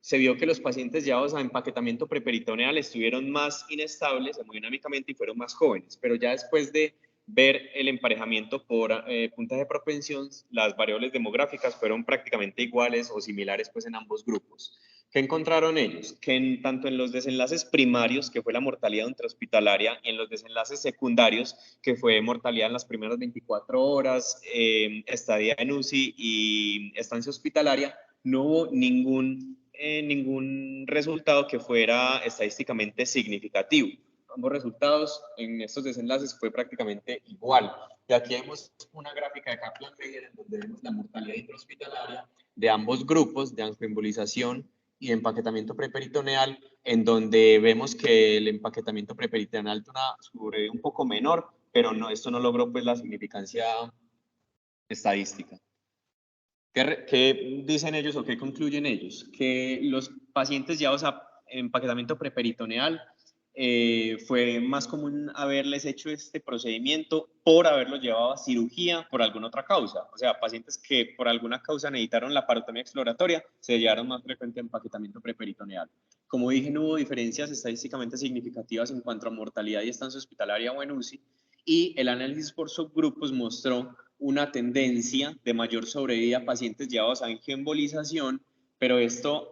se vio que los pacientes llevados a empaquetamiento preperitoneal estuvieron más inestables hemodinámicamente y fueron más jóvenes, pero ya después de ver el emparejamiento por puntaje de propensión, las variables demográficas fueron prácticamente iguales o similares pues, en ambos grupos. ¿Qué encontraron ellos? Que tanto en los desenlaces primarios, que fue la mortalidad intrahospitalaria, y en los desenlaces secundarios, que fue mortalidad en las primeras 24 horas, estadía en UCI y estancia hospitalaria, no hubo ningún resultado que fuera estadísticamente significativo. ambos resultados en estos desenlaces fue prácticamente igual. Y aquí vemos una gráfica de Kaplan-Meier en donde vemos la mortalidad intrahospitalaria de ambos grupos de angioembolización y empaquetamiento preperitoneal, en donde vemos que el empaquetamiento preperitoneal tiene una sobrevida un poco menor, pero no, esto no logró pues la significancia estadística. ¿Qué dicen ellos o qué concluyen ellos? Que los pacientes llevados a empaquetamiento preperitoneal fue más común haberles hecho este procedimiento por haberlos llevado a cirugía por alguna otra causa. O sea, pacientes que por alguna causa necesitaron la parotomía exploratoria se llevaron más frecuente a empaquetamiento preperitoneal. Como dije, no hubo diferencias estadísticamente significativas en cuanto a mortalidad y estancia hospitalaria o en UCI, y el análisis por subgrupos mostró una tendencia de mayor sobrevida a pacientes llevados a angioembolización, pero esto,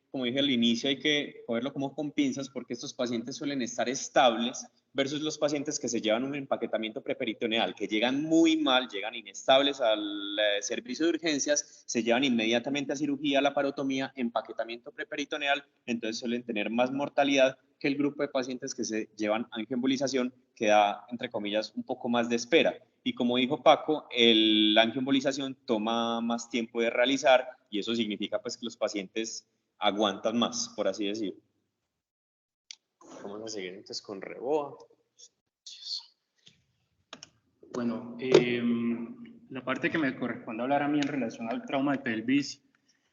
como dije al inicio, hay que cogerlo como con pinzas porque estos pacientes suelen estar estables versus los pacientes que se llevan un empaquetamiento preperitoneal, que llegan muy mal, llegan inestables al servicio de urgencias, se llevan inmediatamente a cirugía, a la parotomía, empaquetamiento preperitoneal, entonces suelen tener más mortalidad que el grupo de pacientes que se llevan angioembolización, que da, entre comillas, un poco más de espera. Y como dijo Paco, la angioembolización toma más tiempo de realizar y eso significa pues que los pacientes aguantan más, por así decirlo. Vamos a seguir entonces con Reboa. Bueno, la parte que me corresponde hablar a mí en relación al trauma de pelvis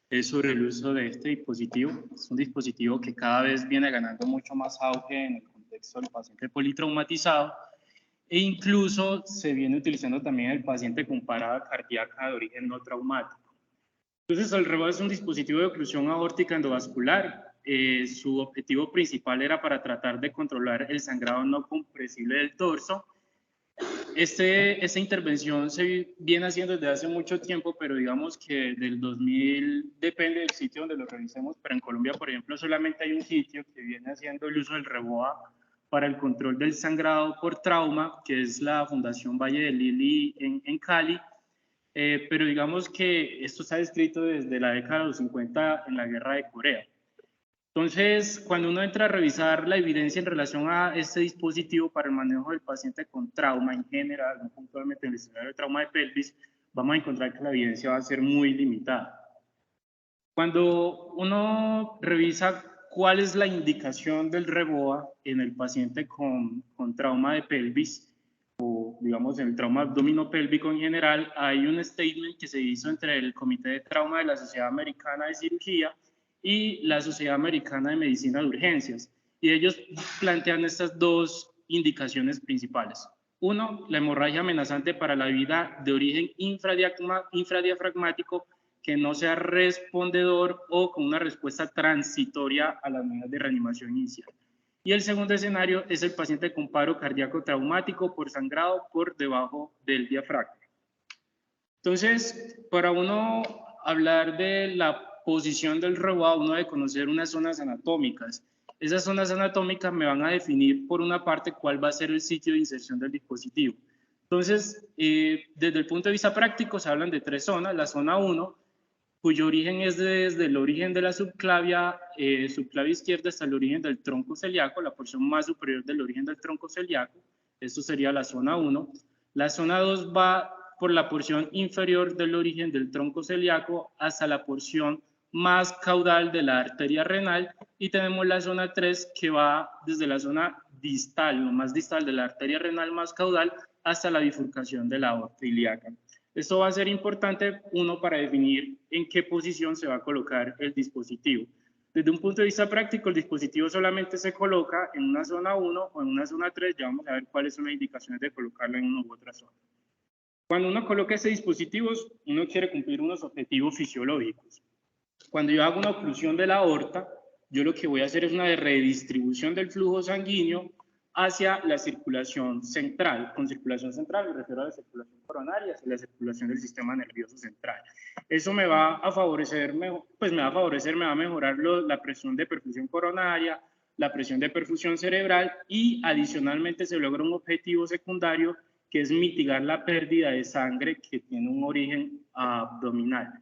es sobre el uso de este dispositivo. Es un dispositivo que cada vez viene ganando mucho más auge en el contexto del paciente politraumatizado e incluso se viene utilizando también el paciente con parada cardíaca de origen no traumático. Entonces, el Reboa es un dispositivo de oclusión aórtica endovascular. Su objetivo principal era para tratar de controlar el sangrado no compresible del torso. Esta intervención se viene haciendo desde hace mucho tiempo, pero digamos que del 2000, depende del sitio donde lo revisemos, pero en Colombia, por ejemplo, solamente hay un sitio que viene haciendo el uso del Reboa para el control del sangrado por trauma, que es la Fundación Valle de Lili en Cali. Pero digamos que esto está descrito desde la década de los 50 en la guerra de Corea. Entonces, cuando uno entra a revisar la evidencia en relación a este dispositivo para el manejo del paciente con trauma en general, no puntualmente en el escenario de trauma de pelvis, vamos a encontrar que la evidencia va a ser muy limitada. Cuando uno revisa cuál es la indicación del Reboa en el paciente con trauma de pelvis, o digamos en el trauma abdominopélvico en general, hay un statement que se hizo entre el Comité de Trauma de la Sociedad Americana de Cirugía y la Sociedad Americana de Medicina de Urgencias. Y ellos plantean estas dos indicaciones principales. Uno, la hemorragia amenazante para la vida de origen infradiafragmático que no sea respondedor o con una respuesta transitoria a las medidas de reanimación inicial. Y el segundo escenario es el paciente con paro cardíaco traumático por sangrado por debajo del diafragma. Entonces, para uno hablar de la posición del Reboa, uno debe conocer unas zonas anatómicas. Esas zonas anatómicas me van a definir, por una parte, cuál va a ser el sitio de inserción del dispositivo. Entonces, desde el punto de vista práctico, se hablan de tres zonas. La zona 1, cuyo origen es desde el origen de la subclavia izquierda hasta el origen del tronco celíaco, la porción más superior del origen del tronco celíaco. Esto sería la zona 1. La zona 2 va por la porción inferior del origen del tronco celíaco hasta la porción más caudal de la arteria renal, y tenemos la zona 3 que va desde la zona distal, lo más distal de la arteria renal más caudal, hasta la bifurcación de la aorta ilíaca. Esto va a ser importante, uno, para definir en qué posición se va a colocar el dispositivo. Desde un punto de vista práctico, el dispositivo solamente se coloca en una zona 1 o en una zona 3, ya vamos a ver cuáles son las indicaciones de colocarlo en una u otra zona. Cuando uno coloca este dispositivo, uno quiere cumplir unos objetivos fisiológicos. Cuando yo hago una oclusión de la aorta, yo lo que voy a hacer es una redistribución del flujo sanguíneo hacia la circulación central. Con circulación central me refiero a la circulación coronaria, hacia la circulación del sistema nervioso central. Eso me va a favorecer, me va a mejorar la presión de perfusión coronaria, la presión de perfusión cerebral, y adicionalmente se logra un objetivo secundario que es mitigar la pérdida de sangre que tiene un origen abdominal.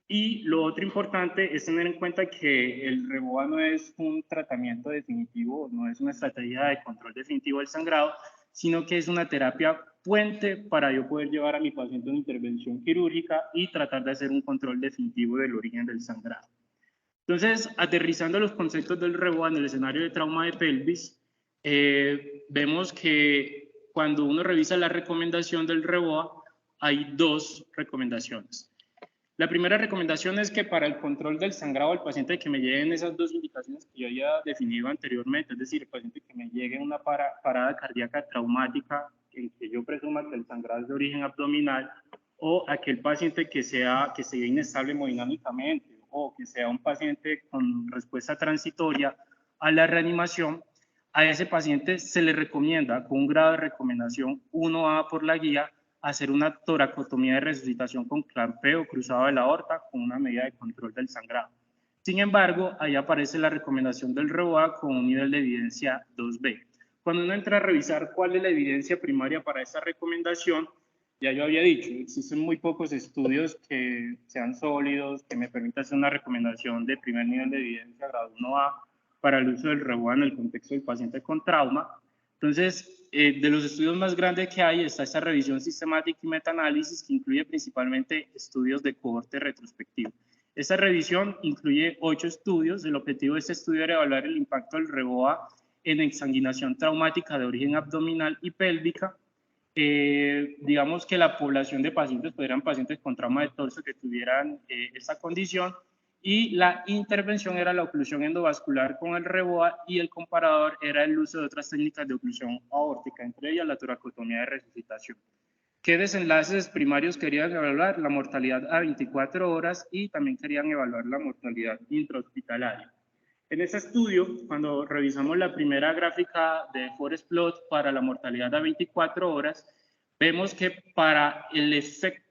Y lo otro importante es tener en cuenta que el REBOA no es un tratamiento definitivo, no es una estrategia de control definitivo del sangrado, sino que es una terapia puente para yo poder llevar a mi paciente a una intervención quirúrgica y tratar de hacer un control definitivo del origen del sangrado. Entonces, aterrizando los conceptos del REBOA en el escenario de trauma de pelvis, vemos que cuando uno revisa la recomendación del REBOA, hay dos recomendaciones. La primera recomendación es que para el control del sangrado del paciente que me lleguen esas dos indicaciones que yo había definido anteriormente, es decir, el paciente que me llegue una parada cardíaca traumática en que yo presuma que el sangrado es de origen abdominal, o aquel paciente que sea inestable hemodinámicamente, o que sea un paciente con respuesta transitoria a la reanimación, a ese paciente se le recomienda con un grado de recomendación 1A por la guía hacer una toracotomía de resucitación con clampeo cruzado de la aorta con una medida de control del sangrado. Sin embargo, ahí aparece la recomendación del REBOA con un nivel de evidencia 2B. Cuando uno entra a revisar cuál es la evidencia primaria para esa recomendación, ya yo había dicho, existen muy pocos estudios que sean sólidos, que me permitan hacer una recomendación de primer nivel de evidencia grado 1A para el uso del REBOA en el contexto del paciente con trauma. Entonces, de los estudios más grandes que hay está esta revisión sistemática y metaanálisis que incluye principalmente estudios de cohorte retrospectivo. Esta revisión incluye 8 estudios. El objetivo de este estudio era evaluar el impacto del REBOA en exsanguinación traumática de origen abdominal y pélvica. Digamos que la población de pacientes pues, eran pacientes con trauma de torso que tuvieran esta condición, y la intervención era la oclusión endovascular con el REBOA y el comparador era el uso de otras técnicas de oclusión aórtica, entre ellas la toracotomía de resucitación. ¿Qué desenlaces primarios querían evaluar? La mortalidad a 24 horas y también querían evaluar la mortalidad intrahospitalaria. En este estudio, cuando revisamos la primera gráfica de Forest Plot para la mortalidad a 24 horas, vemos que para el efecto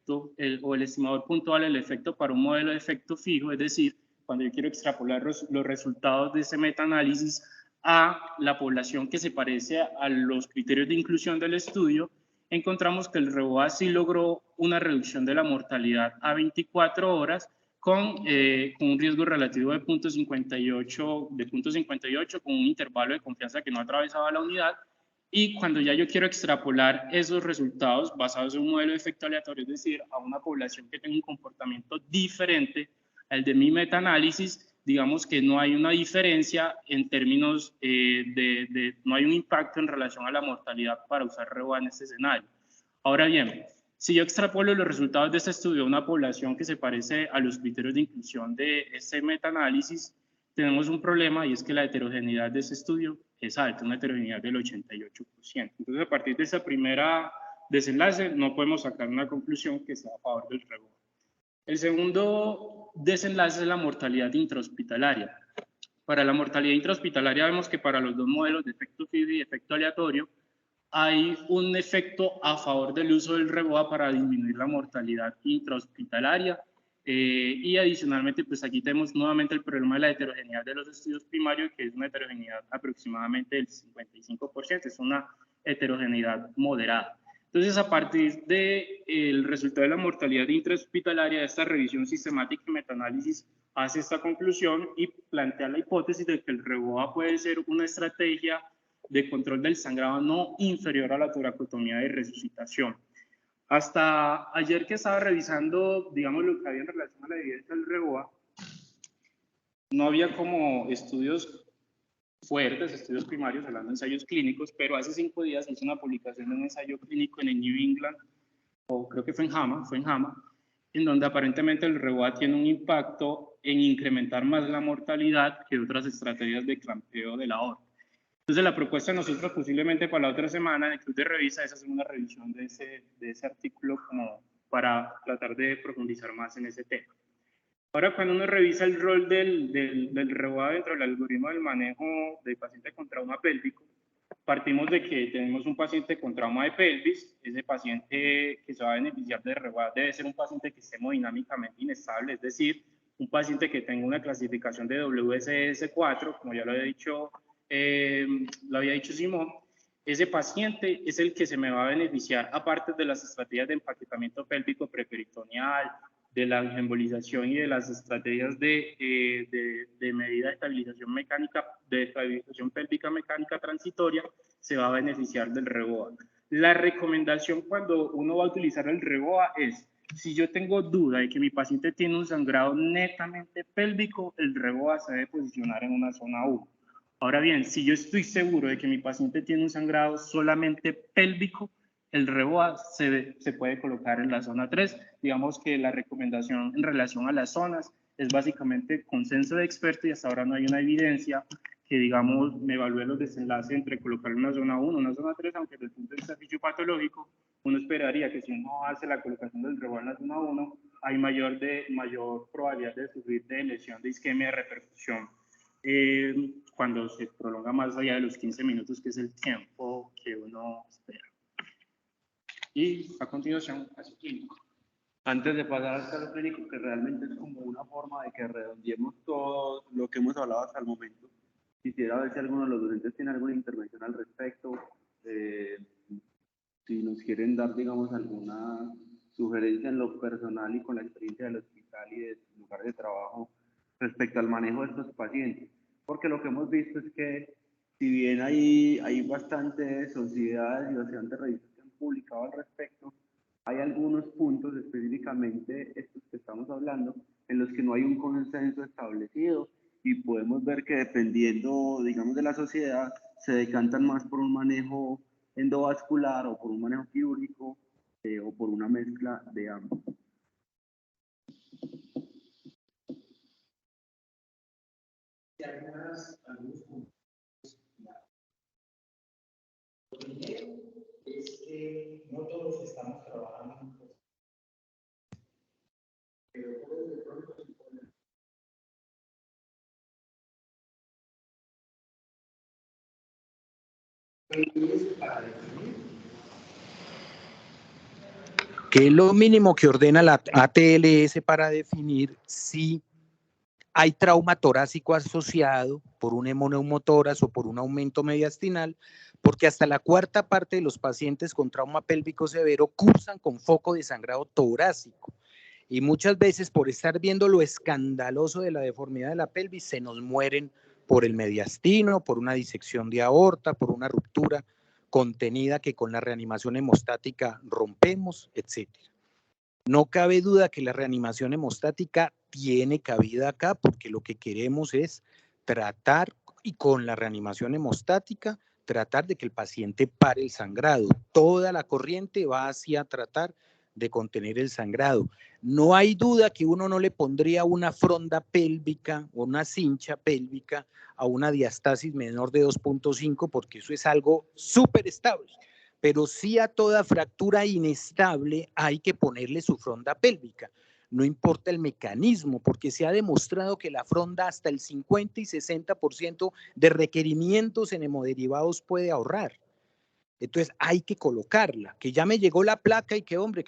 o el estimador puntual, el efecto para un modelo de efecto fijo, es decir, cuando yo quiero extrapolar los resultados de ese metaanálisis a la población que se parece a los criterios de inclusión del estudio, encontramos que el REBOA sí logró una reducción de la mortalidad a 24 horas con un riesgo relativo de 0.58, con un intervalo de confianza que no atravesaba la unidad. Y cuando ya yo quiero extrapolar esos resultados basados en un modelo de efecto aleatorio, es decir, a una población que tenga un comportamiento diferente al de mi metaanálisis, digamos que no hay una diferencia en términos no hay un impacto en relación a la mortalidad para usar REBOA en este escenario. Ahora bien, si yo extrapolo los resultados de este estudio a una población que se parece a los criterios de inclusión de este metaanálisis, tenemos un problema, y es que la heterogeneidad de este estudio es alta, una heterogeneidad del 88%. Entonces, a partir de esa primera desenlace, no podemos sacar una conclusión que sea a favor del REBOA. El segundo desenlace es la mortalidad intrahospitalaria. Para la mortalidad intrahospitalaria vemos que para los dos modelos de efecto fijo y efecto aleatorio hay un efecto a favor del uso del REBOA para disminuir la mortalidad intrahospitalaria. Y adicionalmente, pues aquí tenemos nuevamente el problema de la heterogeneidad de los estudios primarios, que es una heterogeneidad aproximadamente del 55%, es una heterogeneidad moderada. Entonces, a partir del resultado de la mortalidad intrahospitalaria, esta revisión sistemática y metaanálisis hace esta conclusión y plantea la hipótesis de que el REBOA puede ser una estrategia de control del sangrado no inferior a la toracotomía de resucitación. Hasta ayer que estaba revisando, digamos, lo que había en relación a la evidencia del REBOA, no había como estudios fuertes, estudios primarios, hablando de ensayos clínicos, pero hace 5 días hice una publicación de un ensayo clínico en el New England, o creo que fue en JAMA, en donde aparentemente el REBOA tiene un impacto en incrementar más la mortalidad que otras estrategias de clampeo de la aorta. Entonces, la propuesta de nosotros posiblemente para la otra semana en el Club de Revisa es hacer una revisión de ese artículo como para tratar de profundizar más en ese tema. Ahora, cuando uno revisa el rol del REBOA dentro del algoritmo del manejo del paciente con trauma pélvico, partimos de que tenemos un paciente con trauma de pelvis. Ese paciente que se va a beneficiar de REBOA debe ser un paciente que esté hemodinámicamente inestable, es decir, un paciente que tenga una clasificación de WSS4, como ya lo había dicho Simón. Ese paciente es el que se me va a beneficiar, aparte de las estrategias de empaquetamiento pélvico preperitoneal, de la embolización y de las estrategias de medida de estabilización mecánica, de estabilización pélvica mecánica transitoria, se va a beneficiar del REBOA. La recomendación cuando uno va a utilizar el REBOA es, si yo tengo duda de que mi paciente tiene un sangrado netamente pélvico, el REBOA se debe posicionar en una zona 1. Ahora bien, si yo estoy seguro de que mi paciente tiene un sangrado solamente pélvico, el REBOA se puede colocar en la zona 3. Digamos que la recomendación en relación a las zonas es básicamente consenso de expertos y hasta ahora no hay una evidencia que, digamos, me evalúe los desenlaces entre colocar una zona 1 una zona 3, aunque desde el punto de vista fisiopatológico, uno esperaría que si uno hace la colocación del REBOA en la zona 1, hay mayor probabilidad de sufrir de lesión de isquemia de repercusión cuando se prolonga más allá de los 15 minutos, que es el tiempo que uno espera. Y a continuación, caso clínico. Antes de pasar al caso clínico, que realmente es como una forma de que redondeemos todo lo que hemos hablado hasta el momento, quisiera ver si alguno de los docentes tiene alguna intervención al respecto, si nos quieren dar, digamos, alguna sugerencia en lo personal y con la experiencia del hospital y del lugar de trabajo respecto al manejo de estos pacientes. Porque lo que hemos visto es que, si bien hay bastantes sociedades y bastantes revistas que han publicado al respecto, hay algunos puntos, específicamente estos que estamos hablando, en los que no hay un consenso establecido y podemos ver que dependiendo, digamos, de la sociedad, se decantan más por un manejo endovascular o por un manejo quirúrgico o por una mezcla de ambos. Algunos puntos. Lo primero es que no todos estamos trabajando, pero de pronto se pone. ¿Qué es lo mínimo que ordena la ATLS para definir si hay trauma torácico asociado por un hemoneumotórax o por un aumento mediastinal? Porque hasta la cuarta parte de los pacientes con trauma pélvico severo cursan con foco de sangrado torácico. Y muchas veces, por estar viendo lo escandaloso de la deformidad de la pelvis, se nos mueren por el mediastino, por una disección de aorta, por una ruptura contenida que con la reanimación hemostática rompemos, etc. No cabe duda que la reanimación hemostática tiene cabida acá, porque lo que queremos es tratar, y con la reanimación hemostática, tratar de que el paciente pare el sangrado. Toda la corriente va hacia tratar de contener el sangrado. No hay duda que uno no le pondría una fronda pélvica o una cincha pélvica a una diastasis menor de 2.5, porque eso es algo súper estable. Pero sí a toda fractura inestable hay que ponerle su fronda pélvica. No importa el mecanismo, porque se ha demostrado que la fronda hasta el 50 y 60% de requerimientos en hemoderivados puede ahorrar. Entonces hay que colocarla, que ya me llegó la placa y que hombre,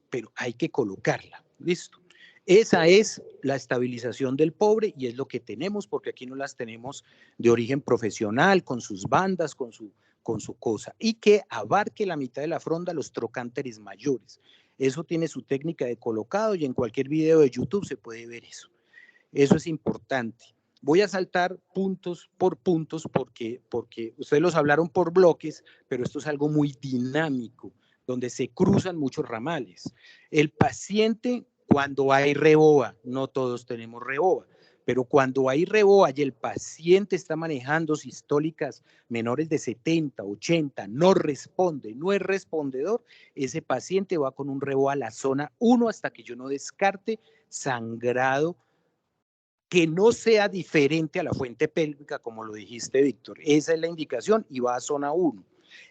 pero hay que colocarla, listo. Esa es la estabilización del pobre y es lo que tenemos, porque aquí no las tenemos de origen profesional, con sus bandas, con su cosa, y que abarque la mitad de la fronda los trocánteres mayores. Eso tiene su técnica de colocado y en cualquier video de YouTube se puede ver eso. Eso es importante. Voy a saltar puntos por puntos porque ustedes los hablaron por bloques, pero esto es algo muy dinámico, donde se cruzan muchos ramales. El paciente, cuando hay REBOA, no todos tenemos REBOA, pero cuando hay REBOA y el paciente está manejando sistólicas menores de 70, 80, no responde, no es respondedor, ese paciente va con un REBOA a la zona 1 hasta que yo no descarte sangrado que no sea diferente a la fuente pélvica, como lo dijiste, Víctor. Esa es la indicación y va a zona 1.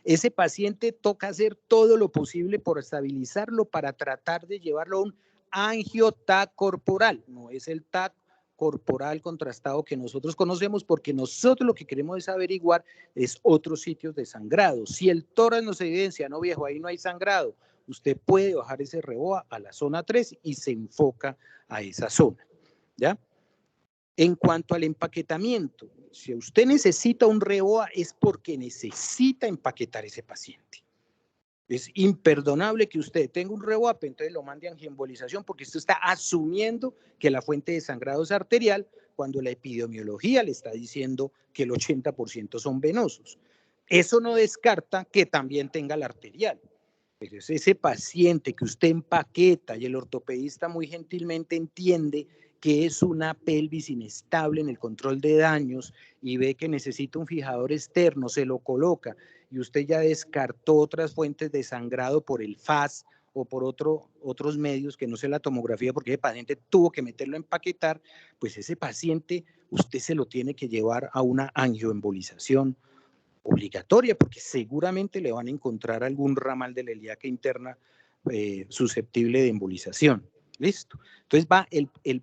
Ese paciente toca hacer todo lo posible por estabilizarlo para tratar de llevarlo a un angio-TAC corporal. No es el TAC corporal contrastado que nosotros conocemos, porque nosotros lo que queremos es averiguar es otros sitios de sangrado. Si el tórax nos evidencia, no viejo, ahí no hay sangrado, usted puede bajar ese REBOA a la zona 3 y se enfoca a esa zona, ¿ya? En cuanto al empaquetamiento, si usted necesita un REBOA es porque necesita empaquetar ese paciente. Es imperdonable que usted tenga un REVOAP, entonces lo mande a angioembolización, porque usted está asumiendo que la fuente de sangrado es arterial, cuando la epidemiología le está diciendo que el 80% son venosos. Eso no descarta que también tenga la arterial. Pero es ese paciente que usted empaqueta y el ortopedista muy gentilmente entiende que es una pelvis inestable en el control de daños y ve que necesita un fijador externo, se lo coloca y usted ya descartó otras fuentes de sangrado por el FAS o por otros medios que no sé la tomografía, porque ese paciente tuvo que meterlo a empaquetar, pues ese paciente usted se lo tiene que llevar a una angioembolización obligatoria, porque seguramente le van a encontrar algún ramal de la ilíaca interna susceptible de embolización. ¿Listo? Entonces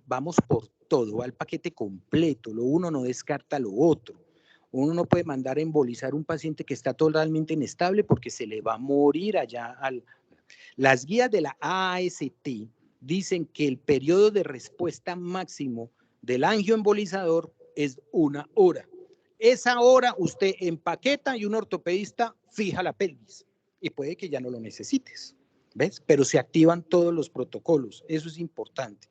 vamos por todo, va el paquete completo, lo uno no descarta lo otro. Uno no puede mandar a embolizar un paciente que está totalmente inestable porque se le va a morir allá. Las guías de la AAST dicen que el periodo de respuesta máximo del angioembolizador es 1 hora. Esa hora usted empaqueta y un ortopedista fija la pelvis y puede que ya no lo necesites, ¿ves? Pero se activan todos los protocolos, eso es importante.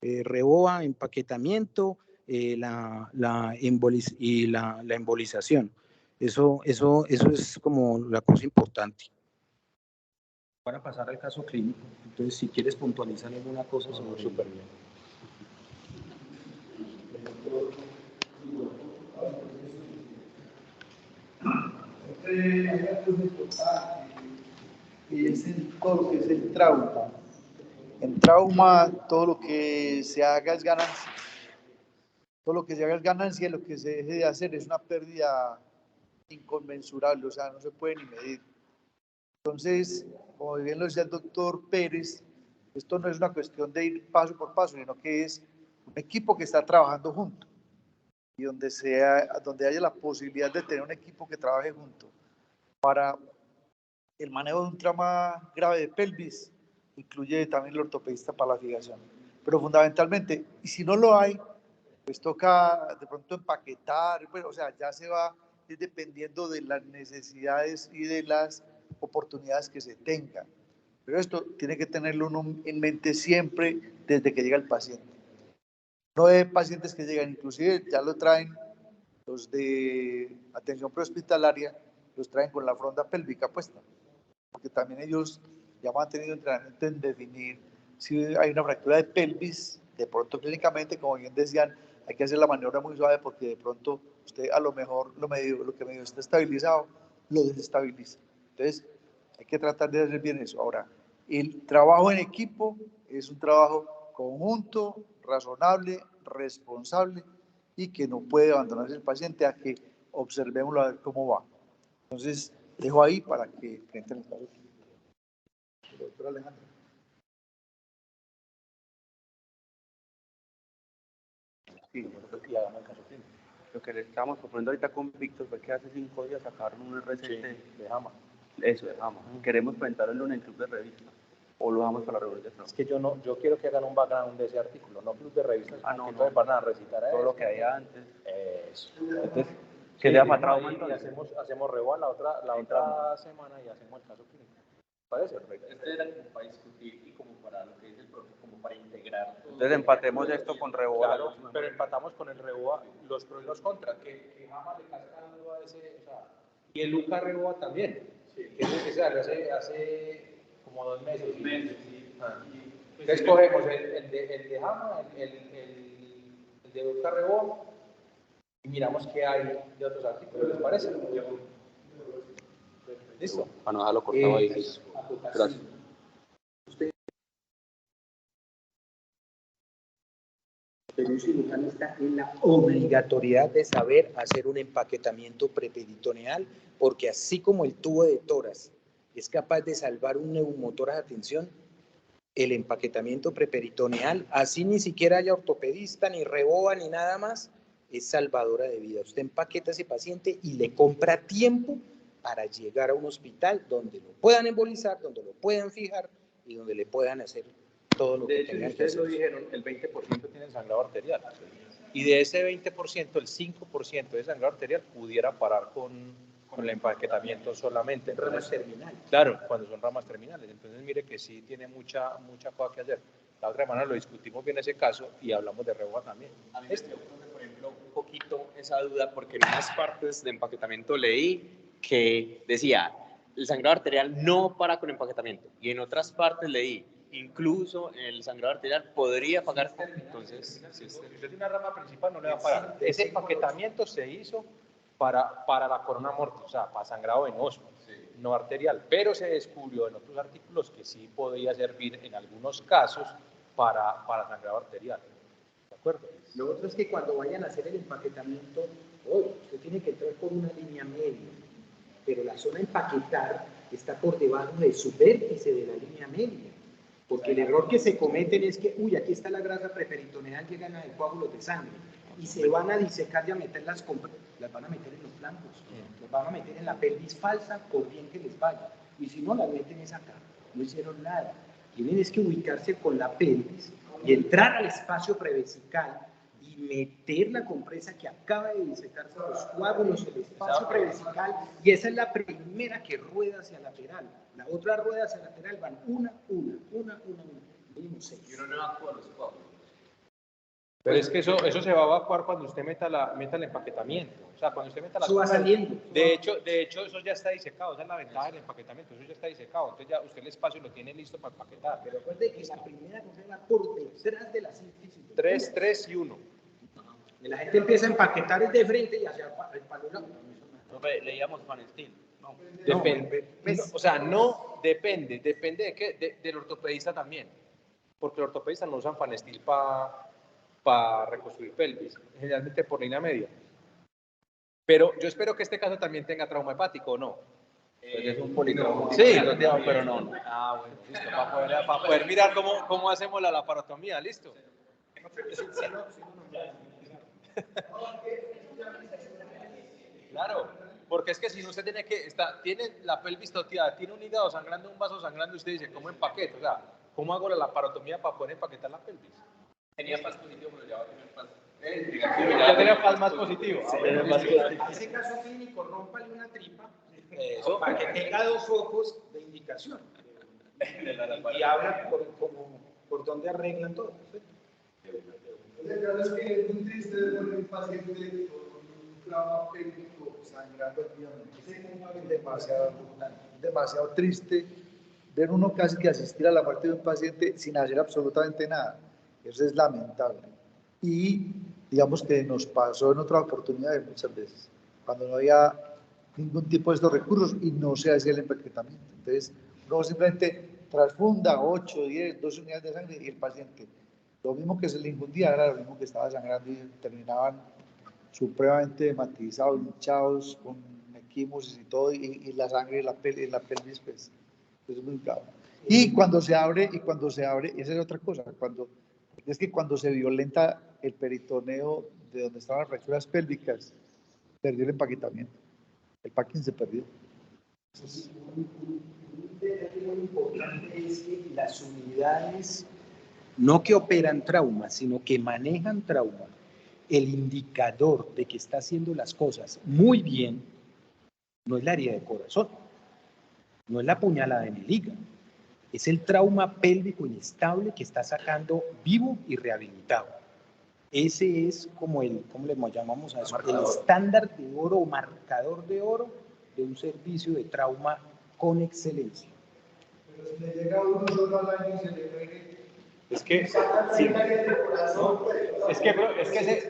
REVOA, empaquetamiento, la embolización. Eso es como la cosa importante. Para pasar al caso clínico, entonces si quieres puntualizar alguna cosa sobre súper bien. Hay una cosa importante, y es todo lo que es el trauma. En trauma, todo lo que se haga es ganancia. Todo lo que se haga es ganancia y lo que se deje de hacer es una pérdida inconmensurable, o sea, no se puede ni medir. Entonces, como bien lo decía el doctor Pérez, esto no es una cuestión de ir paso por paso, sino que es un equipo que está trabajando junto. Y donde haya la posibilidad de tener un equipo que trabaje junto para el manejo de un trauma grave de pelvis, incluye también el ortopedista para la fijación. Pero fundamentalmente, y si no lo hay, pues toca de pronto empaquetar, pues, o sea, ya se va dependiendo de las necesidades y de las oportunidades que se tengan. Pero esto tiene que tenerlo uno en mente siempre desde que llega el paciente. No hay pacientes que llegan, inclusive ya lo traen los de atención prehospitalaria, los traen con la fronda pélvica puesta, porque también ellos ya han tenido entrenamiento en definir si hay una fractura de pelvis, de pronto clínicamente, como bien decían, hay que hacer la maniobra muy suave porque de pronto usted a lo mejor lo que medio está estabilizado, lo desestabiliza. Entonces, hay que tratar de hacer bien eso. Ahora, el trabajo en equipo es un trabajo conjunto, razonable, responsable y que no puede abandonarse el paciente a que observémoslo a ver cómo va. Entonces, dejo ahí para que frente al caso. Doctor Alejandro. Sí, y hagamos el caso clínico. Lo que le estábamos proponiendo ahorita con Víctor fue que hace 5 días sacaron un RCT de JAMA. Eso, de JAMA. Queremos presentarlo en el club de revista. ¿O lo dejamos para la reunión de trabajo? Es que yo quiero que hagan un background de ese artículo, no club de revistas, no, que entonces van a recitar a todo eso. lo que había antes. Eso. Entonces, ¿qué le da para trauma entonces? Y hacemos REVOA la otra semana y hacemos el caso clínico. ¿Parece? Este era como para discutir y como para lo que es el propio, como para integrar. Entonces empatemos esto con REVOA. Claro, pero empatamos con el REVOA los pros y los contras, que jamás le cascando a ese, o sea, y el Luca REVOA también, sí. Que hace como 2 meses. 2 meses, sí. Entonces cogemos el de Jama, el de Luca REVOA, y miramos qué hay de otros artículos, ¿les parece? ¿Listo? Para no dejarlo cortado ahí. Gracias. Pero un cirujano está en la obligatoriedad de saber hacer un empaquetamiento preperitoneal, porque así como el tubo de toras es capaz de salvar un neumotórax a tensión, el empaquetamiento preperitoneal, así ni siquiera haya ortopedista, ni REVOA, ni nada más, es salvadora de vida. Usted empaqueta a ese paciente y le compra tiempo para llegar a un hospital donde lo puedan embolizar, donde lo puedan fijar y donde le puedan hacer todo lo que tengan que hacer. Ustedes lo dijeron, el 20% tiene sangrado arterial. Y de ese 20%, el 5% de sangrado arterial pudiera parar con con el empaquetamiento solamente. Ramas terminales. Claro, cuando son ramas terminales. Entonces, mire que sí tiene mucha cosa que hacer. La otra semana lo discutimos bien ese caso y hablamos de reboa también. A mí me preocupa, por ejemplo, un poquito esa duda, porque en unas partes de empaquetamiento leí que decía, el sangrado arterial no para con empaquetamiento, y en otras partes leí, incluso el sangrado arterial podría pagar. Entonces, si usted tiene una rama principal, no le va a parar. Ese empaquetamiento se hizo para la corona mortis, o sea, para sangrado venoso, no arterial, pero se descubrió en otros artículos que sí podía servir en algunos casos para sangrado arterial. ¿De acuerdo? Lo otro es que cuando vayan a hacer el empaquetamiento, usted tiene que entrar por una línea media, pero la zona empaquetar está por debajo de su vértice de la línea media. Porque el error que se cometen es que, aquí está la grasa preperitoneal, llegan a coágulos de sangre y se van a disecar y a meter las van a meter en los flancos, las van a meter en la pelvis falsa por bien que les vaya. Y si no, las meten es acá, no hicieron nada. Tienen es que ubicarse con la pelvis y entrar al espacio prevesical y meter la compresa que acaba de disecarse los coágulos, el espacio prevesical, y esa es la primera que rueda hacia lateral. La otra rueda hacia lateral van una, mínimo 6. Y uno no evacúa los coágulos. Pero es que eso se va a evacuar cuando usted meta el empaquetamiento. O sea, cuando usted meta la... Eso va saliendo. De hecho, eso ya está disecado. Esa es la ventaja del empaquetamiento. Eso ya está disecado. Entonces ya usted el espacio lo tiene listo para empaquetar. Pero recuerde que la primera cosa va por detrás de la síntesis. 3 y 1. La gente empieza a empaquetar el de frente y hacia el panorama. Leíamos Fanestil. No. Depende. O sea, no depende. Depende de qué, del ortopedista también. Porque el ortopedista no usan Fanestil para reconstruir pelvis, generalmente por línea media. Pero yo espero que este caso también tenga trauma hepático, ¿o no? Pues es un politrauma. Sí, pero no. Ah, bueno, listo, para poder mirar cómo hacemos la laparotomía, ¿listo? Claro, porque es que si no usted tiene la pelvis toteada, tiene un hígado sangrando, un vaso sangrando, y usted dice, ¿cómo empaqueto? O sea, ¿cómo hago la laparotomía para poder empaquetar la pelvis? Tenía paz positivo, pero ya va a tener paz. Ya tenía paz más positivo. Sí, En ese caso clínico, rómpale una tripa para que tenga 2 ojos de indicación. Y habla por dónde arreglan todo. La verdad es que es muy triste ver un paciente con un trauma pélvico sangrando activamente. Es demasiado triste ver uno casi que asistir a la muerte de un paciente sin hacer absolutamente nada. Eso es lamentable. Y digamos que nos pasó en otras oportunidades muchas veces, cuando no había ningún tipo de estos recursos y no se hacía el empaquetamiento. Entonces, uno simplemente transfunda 8, 10, 12 unidades de sangre y el paciente, lo mismo que se le infundía era lo mismo que estaba sangrando y terminaban supremamente hematizados, hinchados, con equimosis y todo, y la sangre en la pelvis, pues, es muy bravo. Y cuando se abre, esa es otra cosa, es que cuando se violenta el peritoneo de donde estaban las fracturas pélvicas, perdió el empaquetamiento. El packing se perdió. Un detalle muy importante es que las unidades, no que operan trauma, sino que manejan trauma, el indicador de que está haciendo las cosas muy bien, no es la herida de corazón, no es la puñalada en el hígado, es el trauma pélvico inestable que está sacando vivo y rehabilitado. Ese es como ¿cómo le llamamos a eso? El estándar de oro o marcador de oro de un servicio de trauma con excelencia. Pero si le llega uno solo al año y se le pegue, es que sí,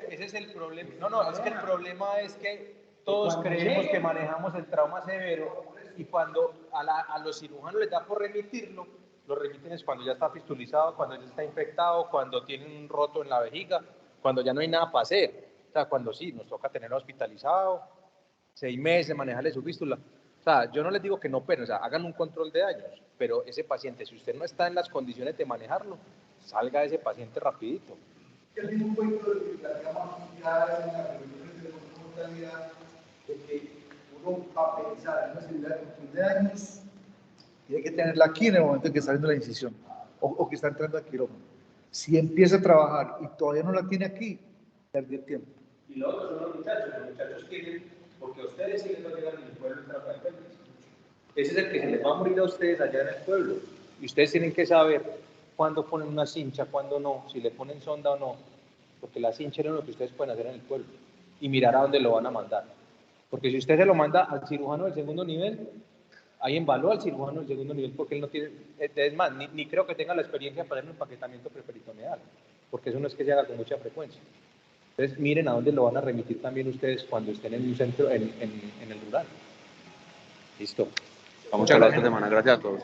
ese es el problema. Es que el problema es que todos creemos que manejamos el trauma severo y cuando a los cirujanos les da por remitirlo, lo remiten es cuando ya está fistulizado, cuando ya está infectado, cuando tienen un roto en la vejiga, cuando ya no hay nada para hacer. O sea, cuando sí, nos toca tenerlo hospitalizado, 6 meses, manejarle su fístula. O sea, yo no les digo que no operen, o sea, hagan un control de daños, pero ese paciente, si usted no está en las condiciones de manejarlo, salga ese paciente rapidito. El mismo cuento de que planteamos ya en la reunión de mortalidad, de que uno va a pensar en una cirugía de control de daños, tiene que tenerla aquí en el momento en que está haciendo la incisión o que está entrando al quirófano. Si empieza a trabajar y todavía no la tiene aquí, perdió el tiempo. Y los otros son los muchachos quieren porque a ustedes sí les va a llegar en el pueblo el trauma de pelvis. Ese es el que se les va a morir a ustedes allá en el pueblo. Y ustedes tienen que saber cuándo ponen una cincha, cuándo no, si le ponen sonda o no, porque la cincha es lo que ustedes pueden hacer en el pueblo y mirar a dónde lo van a mandar. Porque si usted se lo manda al cirujano del segundo nivel, ahí embaló al cirujano del segundo nivel porque él no tiene, es más, ni creo que tenga la experiencia para hacer un empaquetamiento preperitoneal, porque eso no es que se haga con mucha frecuencia. Entonces miren a dónde lo van a remitir también ustedes cuando estén en un centro, en el rural. Listo. Vamos a hablar esta semana. Gracias a todos.